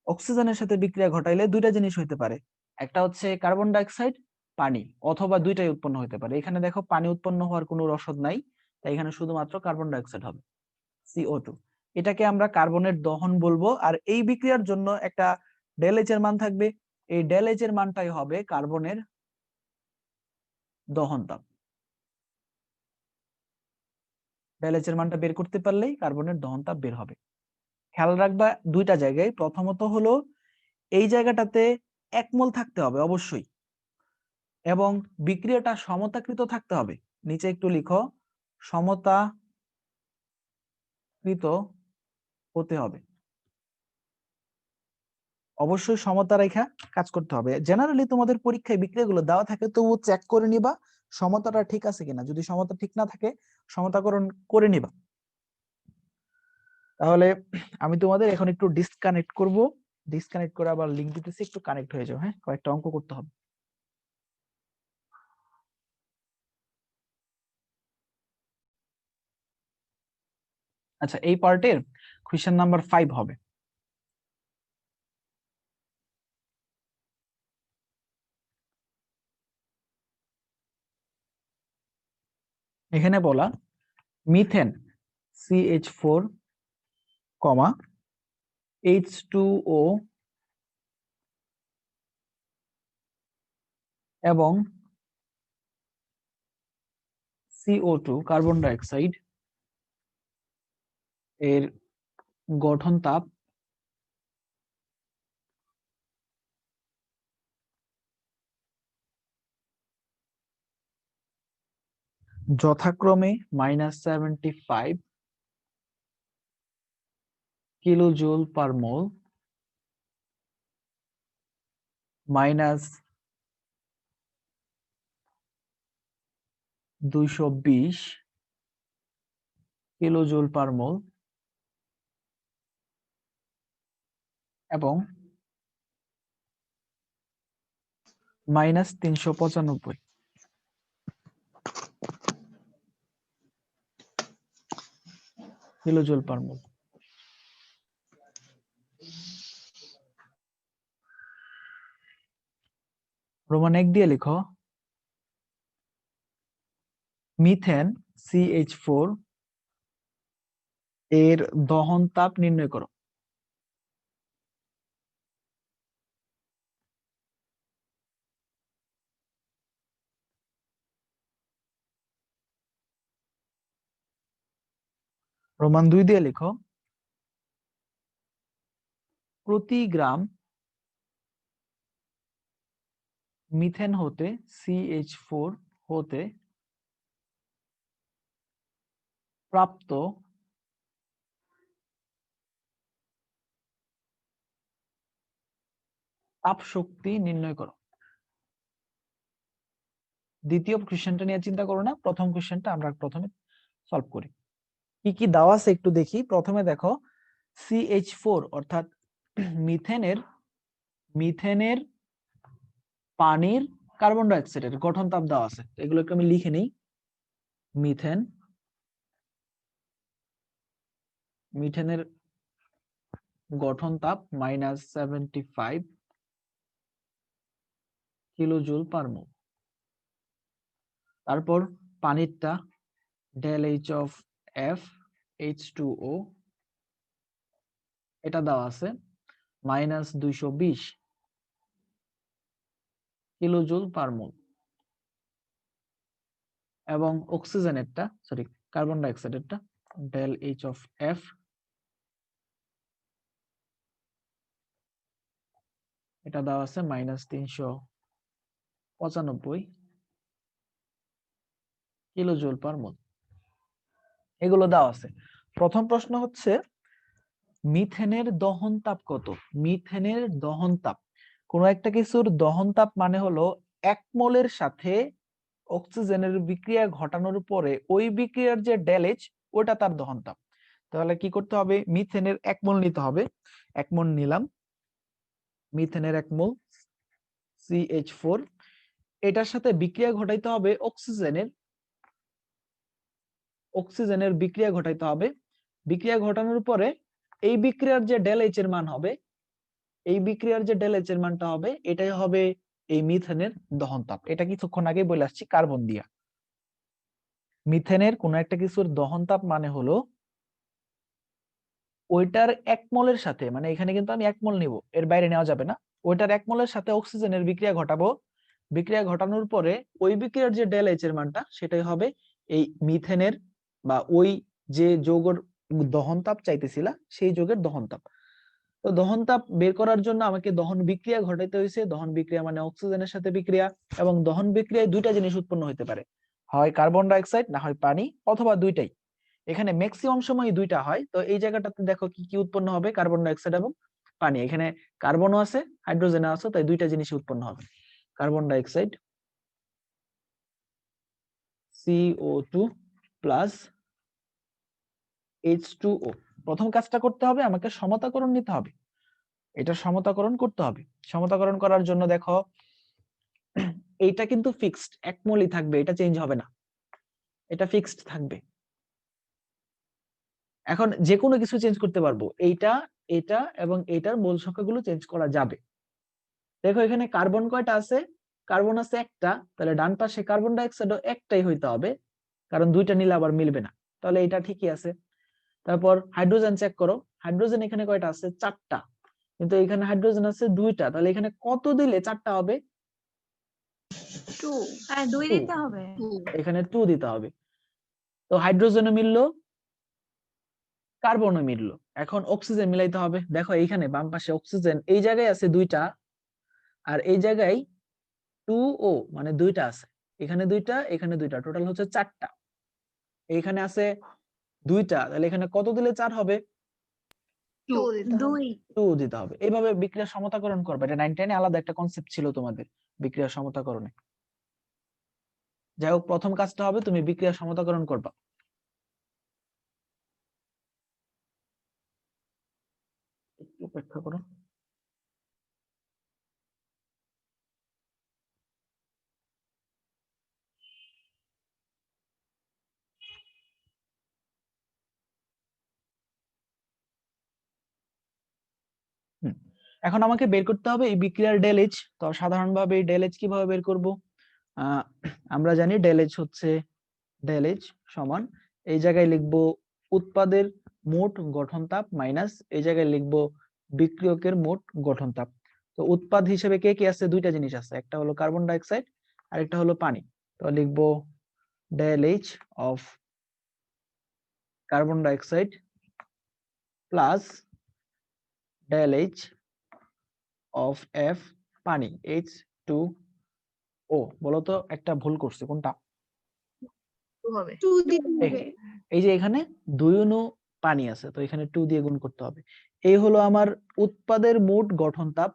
অক্সিজেনের সাথে বিক্রিয়া ঘটাইলে দুইটা জিনিস হইতে পারে, একটা হচ্ছে কার্বন ডাই অক্সাইড পানি, অথবা দুইটাই উৎপন্ন হতে পারে। এখানে দেখো পানি উৎপন্ন হওয়ার কোনো রসদ নাই, তাই এখানে শুধুমাত্র কার্বন ডাই অক্সাইড হবে, CO2। এটাকে আমরা কার্বনের দহন বলবো। আর এই বিক্রিয়ার জন্য একটা ডেল এইচ এর মান থাকবে, এই ডেল এইচ এর মানটাই হবে কার্বনের দহন তাপ। ডেল এইচ এর মানটা বের করতে পারলেই কার্বনের দহন তাপ বের হবে। খেয়াল রাখবা দুইটা জায়গায়, প্রথমত হলো এই জায়গাটাতে 1 মোল থাকতে হবে অবশ্যই, এবং বিক্রিয়াটা সমতাকৃত থাকতে হবে। নিচে একটু লিখো, সমতাকৃত হতে হবে। অবশ্যই সমতা রেখা কাজ করতে হবে। জেনারেলি তোমাদের পরীক্ষায় বিক্রিয়াগুলো দেওয়া থাকে, তবুও চেক করে নিবা সমতাটা ঠিক আছে কিনা। যদি সমতা ঠিক না থাকে সমতাকরণ করে নিবা। তাহলে আমি তোমাদের এখন একটু ডিসকানেক্ট করব, ডিসকানেক্ট করে আবার লিংক দিতেছি, একটু কানেক্ট হয়ে যাও। হ্যাঁ, কয়েকটা অঙ্ক করতে হবে। আচ্ছা, এই পার্টের কোশ্চেন নাম্বার 5 হবে। এখানে বলা মিথেন CH4, H2O এবং CO2 কার্বন ডাই অক্সাইড এর গঠন তাপ যথাক্রমে -75 কিলোজুল পার মোল, -220 কিলোজুল পার মোল এবং -395 কিলোজুল পার মোল। রোমান 1 দিয়ে লিখো, মিথেন CH4 এর দহন তাপ নির্ণয় করো। রোমান 2 দিয়ে লিখো, প্রতি গ্রাম মিথেন হতে CH4 হতে প্রাপ্ত তাপ শক্তি নির্ণয় করো। দ্বিতীয় কোশ্চেনটা নিয়ে চিন্তা করো না, প্রথম কোশ্চেনটা আমরা প্রথমে সলভ করি। কি কি দেওয়া আছে একটু দেখি। প্রথমে দেখো CH4 অর্থাৎ মিথেনের পানির কার্বন ডাই অক্সাইডের গঠন তাপ দেওয়া আছে, এগুলোকে আমি লিখে নিই। মিথেনের গঠন তাপ -75 কিলোজুল পার মোল। তারপর পানিরটা del H of F H2O, এটা দেওয়া আছে -220 কিলোজুল পার মোল। এবং অক্সিজেনেরটা, সরি কার্বন ডাই অক্সাইডেরটা ডেল এইচ অফ এফ, এটা দেওয়া আছে -395 কিলোজুল পার মোল। এগুলো দেওয়া আছে। প্রথম প্রশ্ন হচ্ছে মিথেনের দহন তাপ কত। মিথেনের দহন তাপ, কোন একটা কিছুর দহন তাপ মানে হলো 1 মোলের সাথে অক্সিজেনের বিক্রিয়া ঘটানোর পরে ওই বিক্রিয়ার যে ডেল এইচ, ওটা তার দহন তাপ। তাহলে কি করতে হবে, মিথেনের 1 মোল নিতে হবে। 1 মোল নিলাম, মিথেনের 1 মোল CH4, এটার সাথে বিক্রিয়া ঘটাইতে হবে অক্সিজেনের বিক্রিয়া ঘটাইতে হবে। বিক্রিয়া ঘটানোর পরে এই বিক্রিয়ার যে ডেল এইচ এর মান হবে, এই বিক্রিয়ার যে ডেল এইচ এর মানটা হবে, এটাই হবে এই মিথেনের দহন তাপ। এটা কিছুক্ষণ আগে বলে আসছি কার্বন দিয়া। মিথেনের কোন একটা কিছুর দহন তাপ মানে হলো ওইটার 1 মোলের সাথে, মানে এখানে কিন্তু আমি 1 মোল নিব, এর বাইরে নেওয়া যাবে না। ওইটার 1 মোলের সাথে অক্সিজেনের বিক্রিয়া ঘটাবো, বিক্রিয়া ঘটানোর পরে ওই বিক্রিয়ার যে ডেল এইচ এর মানটা সেটাই হবে এই মিথেনের বা ওই যে যৌগের দহন তাপ চাইতেছিলা সেই যৌগের দহন তাপ। তো দহন তাপ বের করার জন্য আমাকে দহন বিক্রিয়া ঘটাইতে হয়েছে। দহন বিক্রিয়া মানে অক্সিজেনের সাথে বিক্রিয়া, এবং দহন বিক্রিয়ায় দুইটা জিনিস উৎপন্ন হতে পারে, হয় কার্বন ডাই অক্সাইড না হয় পানি, অথবা দুইটাই। এখানে ম্যাক্সিমাম সময় দুইটা হয়। তো এই জায়গাটাতে দেখো কি কি উৎপন্ন হবে, কার্বন ডাই অক্সাইড এবং পানি। এখানে কার্বনও আছে হাইড্রোজেনও আছে, তাই দুইটা জিনিস উৎপন্ন হবে, carbon die oxide CO2 plus H2O। প্রথম কাজটা করতে হবে, আমাকে সমতাকরণ নিতে হবে, এটা সমতাকরণ করতে হবে। সমতাকরণ করার জন্য দেখো এইটা কিন্তু ফিক্সড 1 মোলই থাকবে, এটা চেঞ্জ হবে না, এটা ফিক্সড থাকবে। এখন যে কোনো কিছু চেঞ্জ করতে পারবো, এইটা, এটা এবং এটার মোল সংখ্যাগুলো চেঞ্জ করা যাবে। দেখো এখানে কার্বন কয়টা আছে, কার্বন আছে একটা, তাহলে ডান পাশে কার্বন ডাই অক্সাইডও একটাই হইতে হবে, কারণ দুইটা নিলে আবার মিলবে না, তাহলে এটা ঠিকই আছে। তারপর হাইড্রোজেন চেক করো, হাইড্রোজেন এখানে কয়টা আছে, 4টা, কিন্তু এখানে হাইড্রোজেন আছে 2টা, তাহলে এখানে কত দিলে 4টা হবে, 2 আর 2 2, দিতে হবে। এখানে 2 দিতে হবে। তো হাইড্রোজেনও মিললো, কার্বনও মিললো। এখন অক্সিজেন মিলাইতে হবে। দেখো এইখানে বাম পাশে অক্সিজেন এই জায়গায় আছে 2টা, আর এই জায়গায় 2O মানে 2টা আছে, এখানে 2টা, এখানে 2টা, টোটাল হচ্ছে 4টা। এইখানে আছে 2টা, তাহলে এখানে কত দিলে 4 হবে, 2 2 দিতে হবে। এইভাবে বিক্রিয়া সমতাকরণ করবে। এটা 9 10 আলাদা একটা কনসেপ্ট ছিল তোমাদের বিক্রিয়া সমতাকরণে। যাই হোক, প্রথম কাজটা হবে তুমি বিক্রিয়া সমতাকরণ করবা। একটু অপেক্ষা করো। এখন আমাকে বের করতে হবে এই বিক্রিয়ার ডেল এইচ। তো সাধারণভাবে এই ডেল এইচ কিভাবে বের করব, আমরা জানি ডেল এইচ হচ্ছে ডেল এইচ সমান, এই জায়গায় লিখবো উৎপাদের মোট গঠন তাপ মাইনাস এই জায়গায় লিখবো বিক্রিয়কের মোট গঠন তাপ। তো উৎপাদ হিসেবে কে কি আছে, দুইটা জিনিস আছে, একটা হলো কার্বন ডাই অক্সাইড আর একটা হলো পানি। তো লিখবো del H of carbon dioxide plus del H of F পানি H2O। বলতো একটা ভুল করছি কোনটা, হবে। এই যে এখানে 2 অণু পানি আছে, তো এখানে 2 দিয়ে গুণ করতে হবে। এই হলো আমার উৎপাদের মোট গঠন তাপ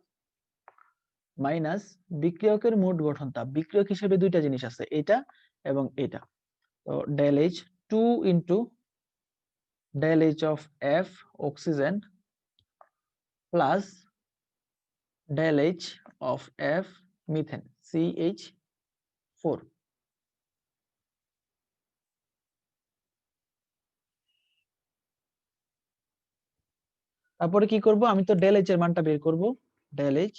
মাইনাস বিক্রিয়কের মোট গঠন তাপ। বিক্রিয়ক হিসেবে দুইটা জিনিস আছে, এটা এবং এটা। তো del H 2 into del H of F oxygen plus del H of F methane CH4। তারপরে কি করব, আমি তো ডেল এইচ এর মানটা বের করব। ডেল এইচ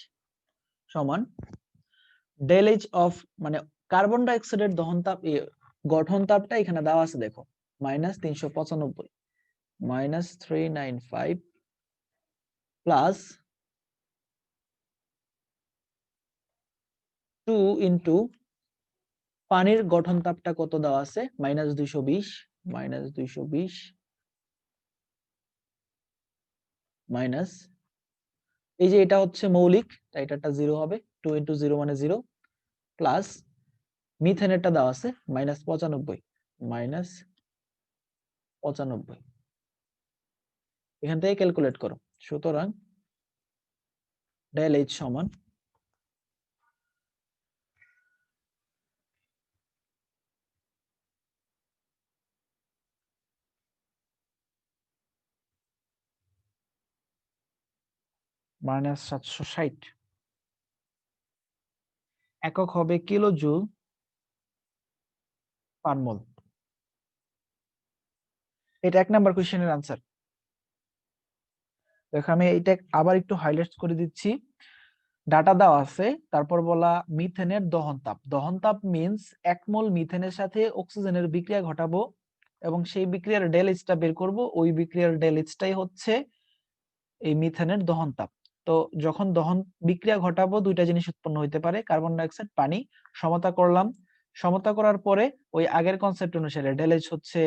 সমান ডেল এইচ অফ মানে কার্বন ডাই অক্সাইডের দহন তাপ, গঠন তাপটা এখানে দেওয়া আছে দেখো, -395 -395 প্লাস 2 ইন্টু পানির গঠন তাপটা কত দেওয়া আছে, -220 -220 মাইনাস এই যে এটা হচ্ছে মৌলিক, তাই এটা 0 হবে, 2 ইন্টু 0 মানে 0 প্লাস মিথেনেরটা দেওয়া আছে -95 -95, এখান থেকে ক্যালকুলেট করো। সুতরাং ডেল এইচ সমান -760, একক হবে কিলো জুল পার মোল। এটা 1 নাম্বার কোশ্চেনের আনসার। দেখো আমি এটা আবার একটু হাইলাইট করে দিচ্ছি। ডাটা দেওয়া আছে, তারপর বলা মিথেনের দহন তাপ। দহন তাপ মিন্স 1 মোল মিথেনের সাথে অক্সিজেনের বিক্রিয়া ঘটাবো এবং সেই বিক্রিয়ার ডেল এইচটা বের করব, ওই বিক্রিয়ার ডেল এইচটাই হচ্ছে এই মিথেনের দহন তাপ। তো যখন দহন বিক্রিয়া ঘটাবো দুইটা জিনিস উৎপন্ন হইতে পারে, কার্বন ডাই অক্সাইড, পানি। সমতা করলাম, সমতা করার পরে ওই আগের কনসেপ্ট অনুসারে ডেল এইচ হচ্ছে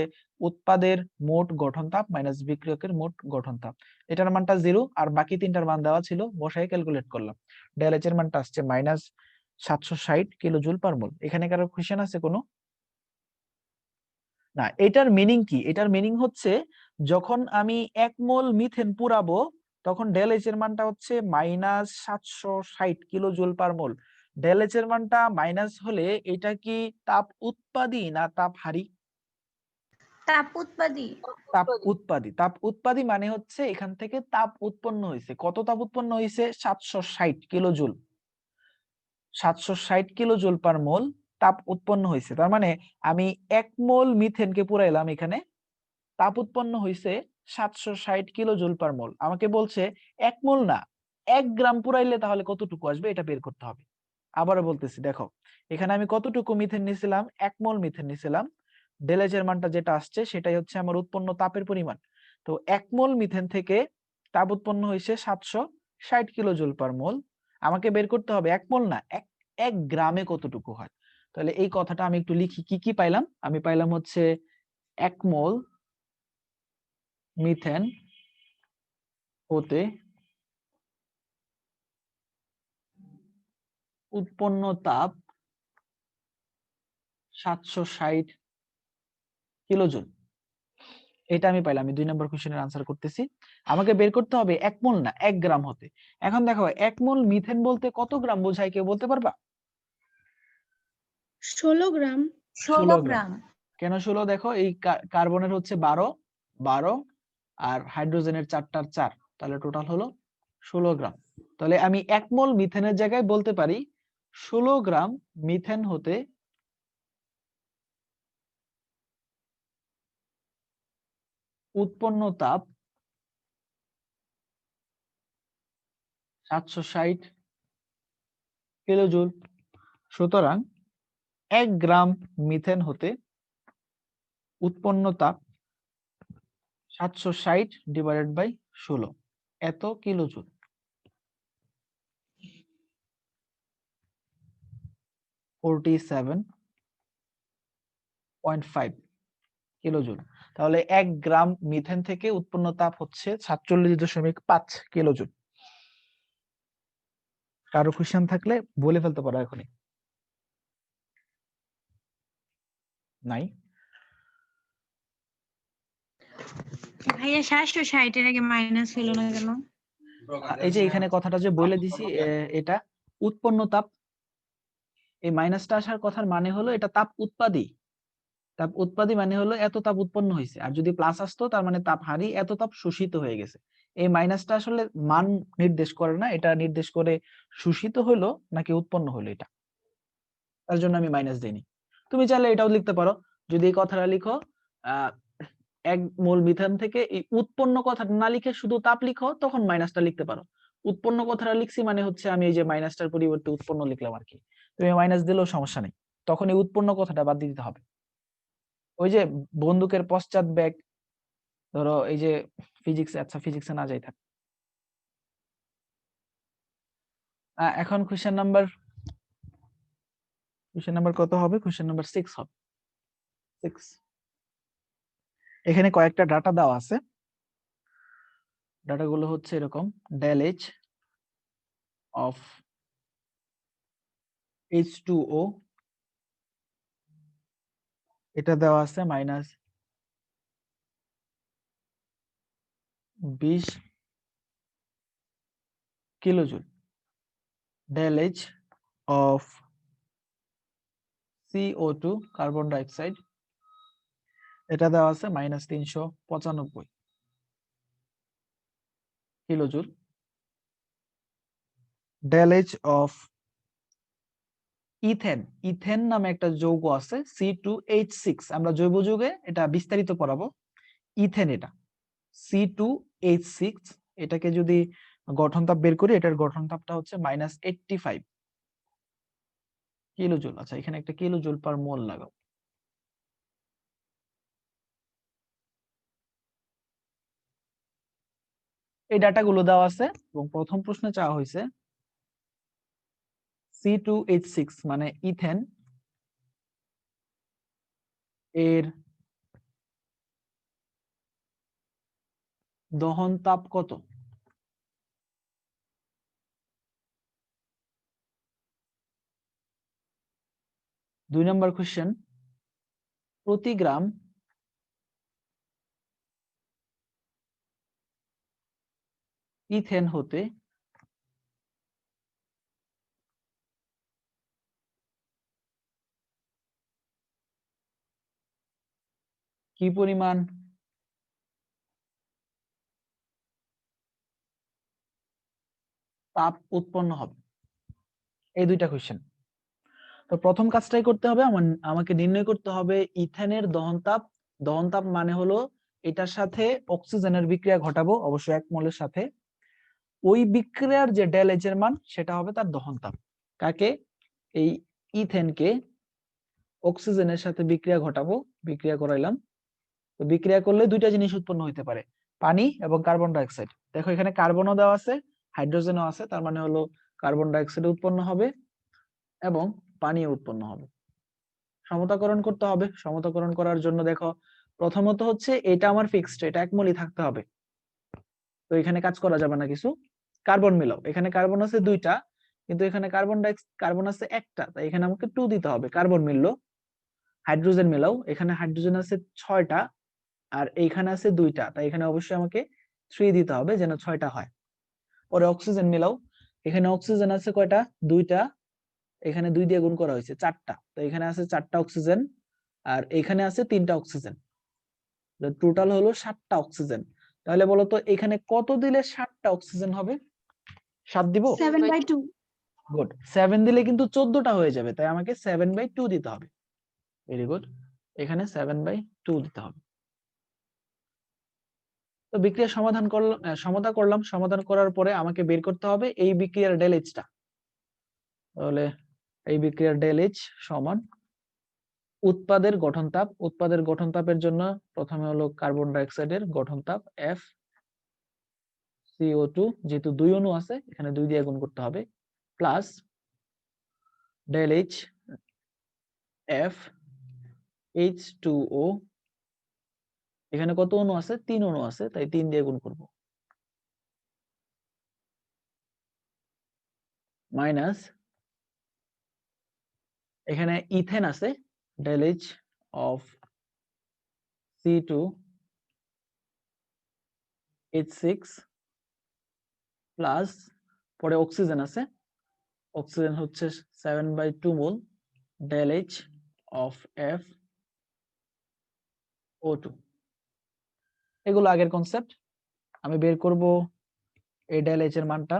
উৎপাদের মোট গঠন তাপ মাইনাস বিক্রিয়কের মোট গঠন তাপ। এটার মানটা 0 আর বাকি তিনটার মান দেওয়া ছিল, বসায় ক্যালকুলেট করলাম। ডেল এইচ এর মানটা আসছে মাইনাস 760 কিলোজুল পার মোল। এখানে কারো কোশ্চেন আছে কোনো? না, এটার মিনিং কি? এটার মিনিং হচ্ছে যখন আমি 1 মোল মিথেন পুরাবো তখন ডেল এইচ এর মানটা হচ্ছে মাইনাস 760 কিলোজুল পার মোল। ডেল এইচ এর মানটা মাইনাস হলে এটা কি তাপ উৎপাদী না তাপ হারি? তাপ উৎপাদী। তাপ উৎপাদী। তাপ উৎপাদী মানে হচ্ছে এখান থেকে তাপ উৎপন্ন হয়েছে। কত তাপ উৎপন্ন হয়েছে? 760 কিলোজুল। 760 কিলোজুল পার মোল তাপ উৎপন্ন হয়েছে। তার মানে আমি 1 মোল মিথেনকে পুরাইলাম, এখানে তাপ উৎপন্ন হয়েছে 760 কিলোজুল পার মোল। আমাকে বলছে 1 মোল না, 1 গ্রাম পুরাইলে তাহলে কতটুকু আসবে এটা বের করতে হবে। আবারও বলতেছি, দেখো এখানে আমি কতটুকু মিথেন নিছিলাম? 1 মোল মিথেন নিছিলাম। ডেল এইচ এর মানটা যেটা আসছে সেটাই হচ্ছে আমার উৎপন্ন তাপের পরিমাণ। তো 1 মোল মিথেন থেকে তাপ উৎপন্ন হয়েছে 760 কিলোজুল পার মোল। আমাকে বের করতে হবে 1 মোল না, 1 গ্রামে কতটুকু হয়। তাহলে এই কথাটা আমি একটু লিখি, কি কি পাইলাম? আমি পাইলাম হচ্ছে 1 মোল মিথেন হতে উৎপন্ন তাপ 760 কিলোজুল। এটা আমি পাইলাম। আমি 2 নম্বর কোশ্চেনের আনসার করতেছি। আমাকে বের করতে হবে 1 মোল না 1 গ্রাম হতে। এখন দেখো 1 মোল মিথেন বলতে কত গ্রাম বোঝায়, কেউ বলতে পারবা? 16 গ্রাম। 16 গ্রাম। গ্রাম। কেন 16? দেখো এই কার্বনের হচ্ছে 12 আর হাইড্রোজেনের 4টার 4, তাহলে টোটাল হলো 16 গ্রাম। তাহলে আমি 1 মোল মিথেনের জায়গায় বলতে পারি 16 গ্রাম মিথেন হতে উৎপন্ন তাপ 760 কিলোজুল। সুতরাং 1 গ্রাম মিথেন হতে উৎপন্ন তাপ 760 ডিভাইডেড বাই 16 এত কিলোজুল। 47.5 কিলোজুল। তাহলে 1 গ্রাম মিথেন থেকে উৎপন্ন তাপ হচ্ছে 47.5 কিলোজুল। কারো কোশ্চেন থাকলে বলে ফেলতে পারো এখনই। নাই? ভাইয়া 760 এর আগে মাইনাস হলো না কেন? এই যে এখানে কথাটা যে বলে দিছি, এটা উৎপন্ন তাপ। এই মাইনাসটা আসার কথার মানে হলো এটা তাপ উৎপাদী। তাপ উৎপাদী মানে হলো এত তাপ উৎপন্ন হয়েছে, আর যদি প্লাস আসতো তার মানে তাপ হারি, এত তাপ শোষিত হয়ে গেছে। এই মাইনাসটা আসলে মান নির্দেশ করে না, এটা নির্দেশ করে শোষিত হলো নাকি উৎপন্ন হলো এটা। তার জন্য আমি মাইনাস দেইনি। তুমি চাইলে এটাও লিখতে পারো, যদি এই কথাটা লিখো 1 মোল মিথেন থেকে এই উৎপন্ন কথাটা না লিখে শুধু তাপ লিখো, তখন মাইনাসটা লিখতে পারো। উৎপন্ন কথাটা লিখছি মানে হচ্ছে আমি এই যে মাইনাসটার পরিবর্তে উৎপন্ন লিখলাম আর কি। তুমি মাইনাস দিলেও সমস্যা নেই, তখন এই উৎপন্ন কথাটা বাদ দিতে হবে। ওই যে বন্দুকের পশ্চাৎ ব্যাগ, ধরো এই যে ফিজিক্স, আচ্ছা ফিজিক্সে না যাই থাক। এখন কোশ্চেন নাম্বার কত হবে? কোশ্চেন নাম্বার 6 হবে। 6 এখানে কয়েকটা ডাটা দেওয়া আছে। ডাটাগুলো হচ্ছে এরকম: ডেল এইচ অফ H2O, এটা দেওয়া আছে minus 20 kilojoule. Del H of CO2, carbon dioxide, এটা দেওয়া আছে minus 395 kilojoule. Del H of ethane, ethane নামে একটা যৌগ আছে C2H6, আমরা জৈব যৌগে এটা বিস্তারিত পড়াবো। ইথেন, এটা C2H6, এটাকে যদি গঠন তাপ বের করি, এটার গঠন তাপটা হচ্ছে -85 কিলো জুল। আচ্ছা, এখানে একটা কিলো জুল পার মোল লাগাও। এই ডাটাগুলো দেওয়া আছে এবং প্রথম প্রশ্নে চাওয়া হয়েছে C2H6 মানে ইথেন এর দহন তাপ কত। দুই নম্বর কোশ্চেন, প্রতি গ্রাম ইথেন হতে কি পরিমাণ তাপ উৎপন্ন হবে। এই দুইটা কোশ্চেন। তো প্রথম কাজটাই করতে হবে, আমাকে নির্ণয় করতে হবে ইথেনের দহন তাপ। দহন তাপ মানে হলো এটার সাথে অক্সিজেনের বিক্রিয়া ঘটাবো, অবশ্যই 1 মোলের সাথে। ওই বিক্রিয়ার যে ডেল এইচ এর মান সেটা হবে তার দহন তাপ। কাকে? এই ইথেনকে অক্সিজেনের সাথে বিক্রিয়া ঘটাবো, বিক্রিয়া করাইলাম। তো বিক্রিয়া করলে দুইটা জিনিস উৎপন্ন হতে পারে, পানি এবং কার্বন ডাই অক্সাইড। দেখো এখানে কার্বনও দেওয়া আছে, হাইড্রোজেনও আছে, তার মানে হলো কার্বন ডাই অক্সাইড উৎপন্ন হবে এবং পানিও উৎপন্ন হবে। সমতাকরণ করতে হবে। সমতাকরণ করার জন্য দেখো প্রথমত হচ্ছে এটা আমার ফিক্সড, এটা 1 মোলই থাকতে হবে। তো এখানে কাজ করা যাবে না কিছু। কার্বন মিলাও, এখানে কার্বন আছে 2টা কিন্তু এখানে কার্বন আছে 1টা, তাই এখানে আমাকে 2 দিতে হবে। কার্বন মিললো। হাইড্রোজেন মিলাও, এখানে হাইড্রোজেন আছে 6টা আর এইখানে আছে 2টা, তাই এখানে অবশ্যই আমাকে 3 দিতে হবে যেন 6টা হয়। পরে অক্সিজেন মিলাও, এখানে অক্সিজেন আছে কয়টা? 2টা, এখানে 2 দিয়ে গুণ করা হয়েছে 4টা, তো এখানে আছে 4টা অক্সিজেন আর এখানে আছে 3টা অক্সিজেন, টোটাল হলো 7টা অক্সিজেন। তাহলে বলতো এখানে কত দিলে 7টা অক্সিজেন হবে? 7 দিব? 7/2। গুড। 7 দিলে কিন্তু 14টা হয়ে যাবে, তাই আমাকে 7/2 দিতে হবে। ভেরি গুড, এখানে 7/2 দিতে হবে। তো বিক্রিয়া সমাধান করলাম, সমতা করলাম। সমাধান করার পরে আমাকে বের করতে হবে এই বিক্রিয়ার ডেল এইচটা। তাহলে এই বিক্রিয়ার ডেল এইচ সমান উৎপাদের গঠন তাপ। উৎপাদের গঠন তাপের জন্য প্রথমে হলো কার্বন ডাই অক্সাইডের গঠন তাপ FCO2, যেহেতু 2 অণু আছে এখানে 2 দিয়ে গুণ করতে হবে, প্লাস ডেল এইচ FH2O, এখানে কত অণু আছে? 3 অণু আছে, তাই 3 দিয়ে গুণ করব, মাইনাস এখানে ইথেন আছে, del H of C2H6 plus পরে অক্সিজেন আছে, অক্সিজেন হচ্ছে 7/2 মোল, ডেল এইচ অফ FO2। এগুলো আগের কনসেপ্ট। আমি বের করব এই ডেল এইচ এর মানটা,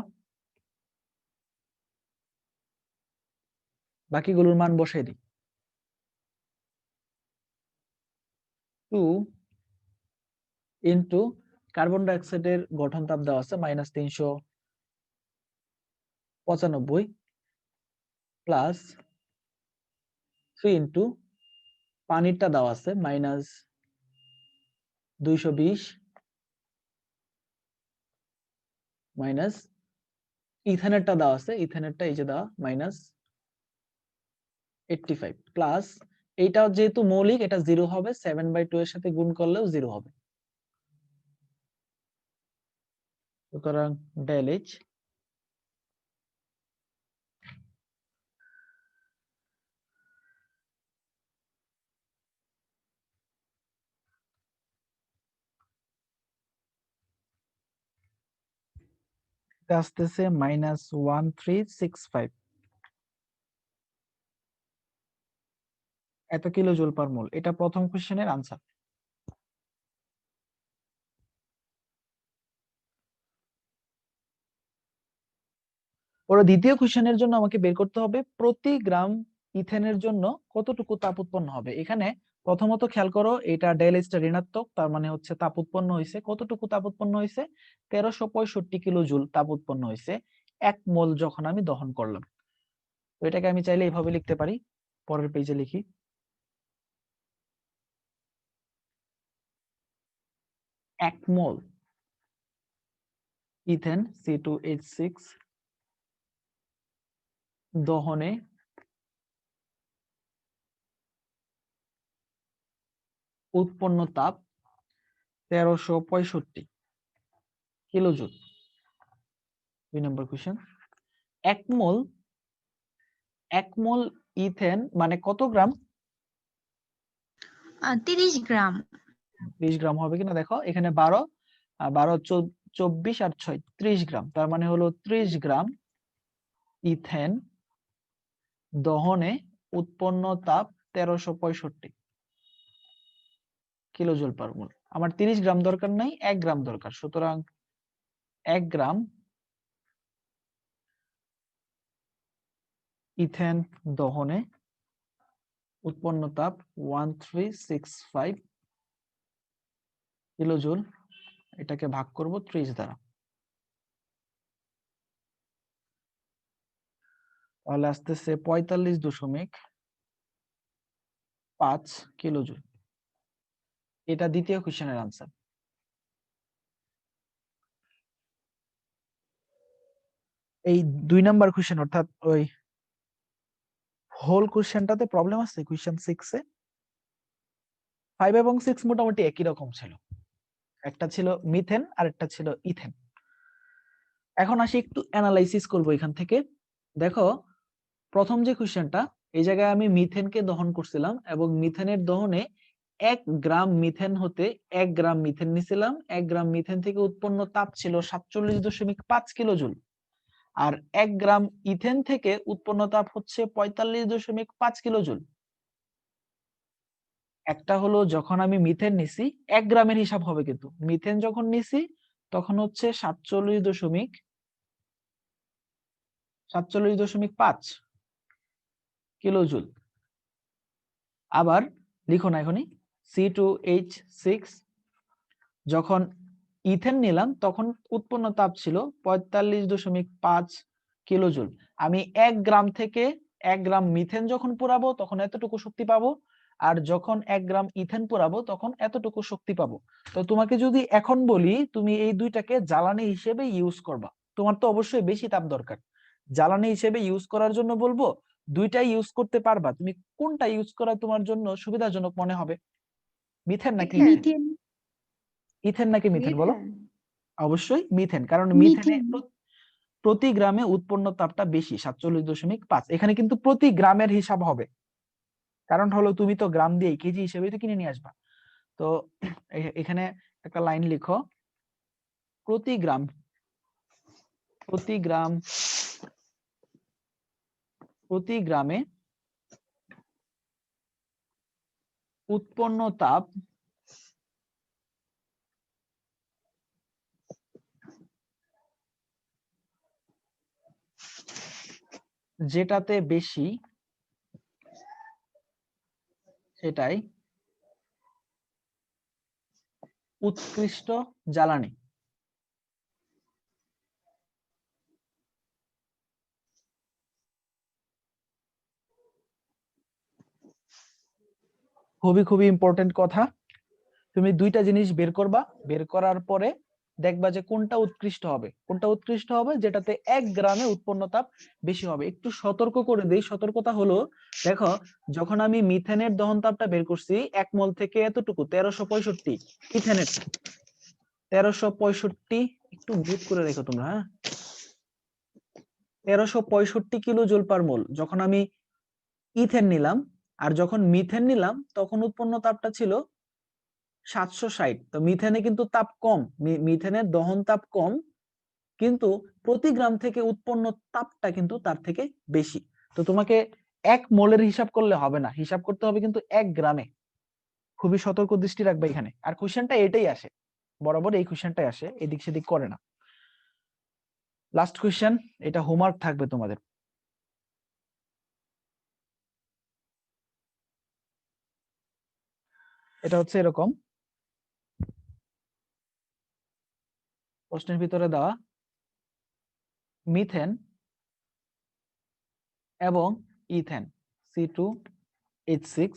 বাকিগুলোর মান বসাই দিই। 2 ইন্টু কার্বন ডাই অক্সাইডের গঠন তাপ দেওয়া আছে -395 প্লাস 3 ইন্টু পানিরটা দেওয়া আছে -220 মাইনাস ইথেনেরটা দেওয়া আছে, ইথেনেরটা এই যে দেওয়া -85 প্লাস এইটা যেহেতু মৌলিক এটা 0 হবে, 7/2 এর সাথে গুণ করলেও 0 হবে। সুতরাং ডেল এইচ আসতেছে -1365 এত কিলো জুল পার মোল। এটা প্রথম কোশ্চেনের আনসার। ওরা দ্বিতীয় কোশ্চেনের জন্য আমাকে বের করতে হবে প্রতি গ্রাম ইথেনের জন্য কতটুকু তাপ উৎপন্ন হবে। এখানে প্রথমত খেয়াল করো, এটা ডেল এইচটা ঋণাত্মক, তার মানে হচ্ছে তাপ উৎপন্ন হয়েছে। কতটুকু তাপ উৎপন্ন হয়েছে? 1365 কিলো জুল তাপ উৎপন্ন হয়েছে 1 মোল যখন আমি দহন করলাম। তো এটাকে আমি চাইলে এইভাবে লিখতে পারি, পরের পেজে লিখি। এক মোল ইথেন C2H6 দহনে উৎপন্ন তাপ 1365 কিলো জুল। 2 নম্বর কোশ্চেন, এক মোল ইথেন মানে কত গ্রাম? 30 গ্রাম। 20 গ্রাম হবে কিনা দেখো, এখানে 12 আর 12 24 আর 6 30 গ্রাম, তার মানে হলো 30 গ্রাম ইথেন দহনে উৎপন্ন তাপ 1365 কিলো জুল পার মোল। আমার 30 গ্রাম দরকার নাই, 1 গ্রাম দরকার, সুতরাং 1 গ্রাম ইথেন দহনে উৎপন্ন তাপ 1365 কিলো জুল। এটাকে ভাগ করব 30 দ্বারা, তাহলে আসতেছে 45.5 কিলো জুল। এটা দ্বিতীয় কোশ্চেনের আনসার। এই 2 নাম্বার কোশ্চেন অর্থাৎ ওই হোল কোশ্চেনটাতে প্রবলেম আছে। কোশ্চেন 6 এ 5 এবং 6 মোটামুটি একই রকম ছিল, একটা ছিল মিথেন আর একটা ছিল ইথেন। এখন আসি একটু অ্যানালাইসিস করব এখান থেকে। দেখো, প্রথম যে কোশ্চেনটা, এই জায়গায় আমি মিথেনকে দহন করছিলাম এবং মিথেনের দহনে 1 গ্রাম মিথেন হতে 1 গ্রাম মিথেন নিছিলাম। 1 গ্রাম মিথেন থেকে উৎপন্ন তাপ ছিল 47.5 কিলো জুল। আর 1 গ্রাম ইথেন থেকে উৎপন্ন তাপ হচ্ছে 45.5 কিলো জুল। একটা হলো যখন আমি মিথেন নিছি 1 গ্রামের হিসাব হবে, কিন্তু মিথেন যখন নিছি তখন হচ্ছে 47.5 কিলো জুল। আবার লিখো না এখনই, C2H6 যখন ইথেন নিলাম তখন উৎপন্ন তাপ ছিল 45.5 কিলো জুল। আমি 1 গ্রাম থেকে 1 গ্রাম মিথেন যখন পোড়াবো তখন এতটুকু শক্তি পাবো, আর যখন 1 গ্রাম ইথেন পোড়াবো তখন এতটুকু শক্তি পাবো। তো তোমাকে যদি এখন বলি তুমি এই দুইটাকে জ্বালানি হিসেবে ইউজ করবা, তোমার তো অবশ্যই বেশি তাপ দরকার, জ্বালানি হিসেবে ইউজ করার জন্য বলবো, দুইটাই ইউজ করতে পারবা, তুমি কোনটা ইউজ করা তোমার জন্য সুবিধাজনক মনে হবে? মিথেন নাকি মিথেন। ইথেন নাকি মিথেন বলো? অবশ্যই মিথেন, কারণ মিথেনে মিথেন। প্রতি গ্রামে উৎপন্ন তাপটা বেশি 47.5। এখানে কিন্তু প্রতি গ্রামের হিসাব হবে, কারণ হলো তুমি তো গ্রাম দিয়ে কেজি হিসেবে তো কিনে নিয়ে আসবা। তো এখানে একটা লাইন লিখো, প্রতি গ্রামে উৎপন্ন তাপ যেটাতে বেশি সেটাই উৎকৃষ্ট জ্বালানি। খুবই খুবই ইম্পর্টেন্ট কথা। তুমি দুইটা জিনিস বের করবা, বের করার পরে দেখবা যে কোনটা উৎকৃষ্ট হবে, যেটাতে 1 গ্রামে উৎপন্ন তাপ বেশি হবে। একটু সতর্ক করে দেই, সতর্কতা হলো, দেখো যখন আমি মিথেনের দহন তাপটা বের করছি 1 মোল থেকে এতটুকু 1365, ইথেনের 1365, একটু মিউট করে রেখো তোমরা, হ্যাঁ, 1365 কিলো জুল পার মোল যখন আমি ইথেন নিলাম, আর যখন মিথেন নিলাম তখন উৎপন্ন তাপটা ছিল 760। তো মিথেনে কিন্তু তাপ কম, মিথেনের দহন তাপ কম, কিন্তু প্রতি গ্রাম থেকে উৎপন্ন তাপটা কিন্তু তার থেকে বেশি। তো তোমাকে 1 মোলের হিসাব করলে হবে না, হিসাব করতে হবে কিন্তু 1 গ্রামে। খুবই সতর্ক দৃষ্টি রাখবে এখানে। আর কোশ্চেনটা এটাই আসে, বরাবর এই কোশ্চেনটাই আসে, এদিক সেদিক করে না। লাস্ট কোশ্চেন, এটা হোমওয়ার্ক থাকবে তোমাদের। এটা হচ্ছে এরকম, প্রশ্নের ভিতরে দেওয়া মিথেন এবং ইথেন C2H6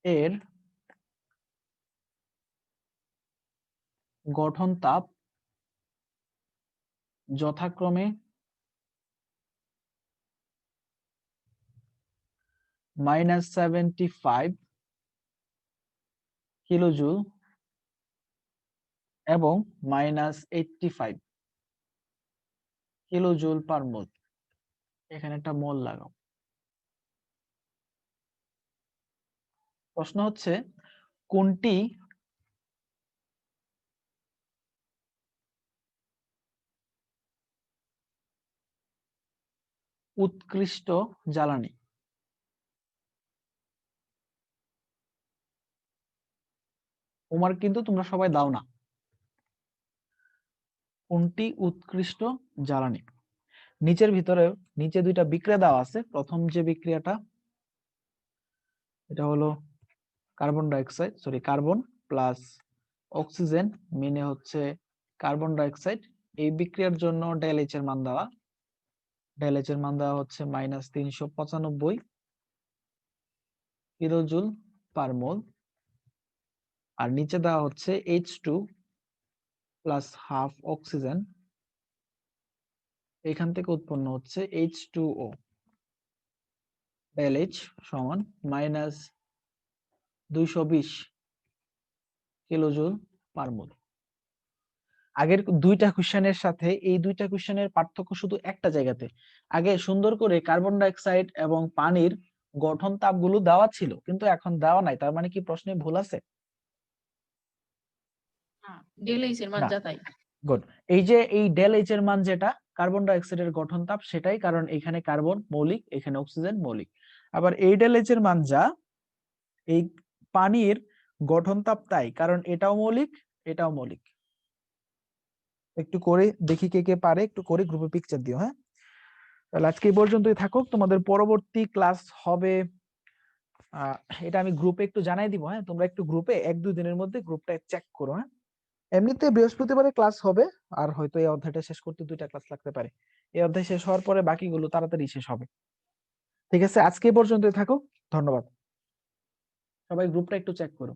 এর গঠন তাপ যথাক্রমে -75 কিলোজুল এবং -85 কিলোজুল পার মোল। এখানে একটা মোল লাগাও। প্রশ্ন হচ্ছে কোনটি উৎকৃষ্ট জ্বালানি? হোমওয়ার্ক কিন্তু তোমরা সবাই দাও না। কোনটি উৎকৃষ্ট জ্বালানি? নিচের ভিতরে নিচে দুইটা বিক্রিয়া দেওয়া আছে। প্রথম যে বিক্রিয়াটা, এটা হলো কার্বন প্লাস অক্সিজেন মিলে হচ্ছে কার্বন ডাইঅক্সাইড। এই বিক্রিয়ার জন্য ΔH এর মান দেওয়া, ΔH এর মান দেওয়া হচ্ছে -395 কিলোজুল পার মোল। আর নিচে দেওয়া হচ্ছে H2 প্লাস হাফ অক্সিজেন, এখান থেকে উৎপন্ন হচ্ছে H2O। ΔH সমান -220 কিলোজুল পার মোল। আগের দুইটা কোশ্চেনের সাথে এই দুইটা কোশ্চেনের পার্থক্য শুধু একটা জায়গাতে। আগে সুন্দর করে কার্বন ডাইঅক্সাইড এবং পানির গঠন তাপগুলো দেওয়া ছিল, কিন্তু এখন দেওয়া নাই। তার মানে কি প্রশ্নে ভুল আছে? ΔH এর মান না। যা তাই। গুড। এই যে এই ΔH এর মান যেটা কার্বন ডাইঅক্সাইডের গঠন তাপ সেটাই, কারণ এখানে কার্বন মৌলিক, এখানে অক্সিজেন মৌলিক। আবার এই ΔH এর মান যা এই পানির গঠন তাপ তাই, কারণ এটাও মৌলিক এটাও মৌলিক। একটু করে দেখি কে কে পারে, একটু করে গ্রুপে পিকচার দিও। হ্যাঁ, তাহলে আজকে এই পর্যন্তই থাকুক। তোমাদের পরবর্তী ক্লাস হবে, এটা আমি গ্রুপে একটু জানাই দিব। হ্যাঁ, তোমরা একটু গ্রুপে 1-2 দিনের মধ্যে গ্রুপটা চেক করো। হ্যাঁ, এমনিতে বৃহস্পতিবারে ক্লাস হবে, আর হয়তো এই অধ্যায়টা শেষ করতে 2টা ক্লাস লাগতে পারে। এই অধ্যায় শেষ হওয়ার পরে বাকিগুলো তাড়াতাড়ি শেষ হবে। ঠিক আছে, আজকে এই পর্যন্তই থাকুক। ধন্যবাদ। সবাই গ্রুপটা একটু চেক করো।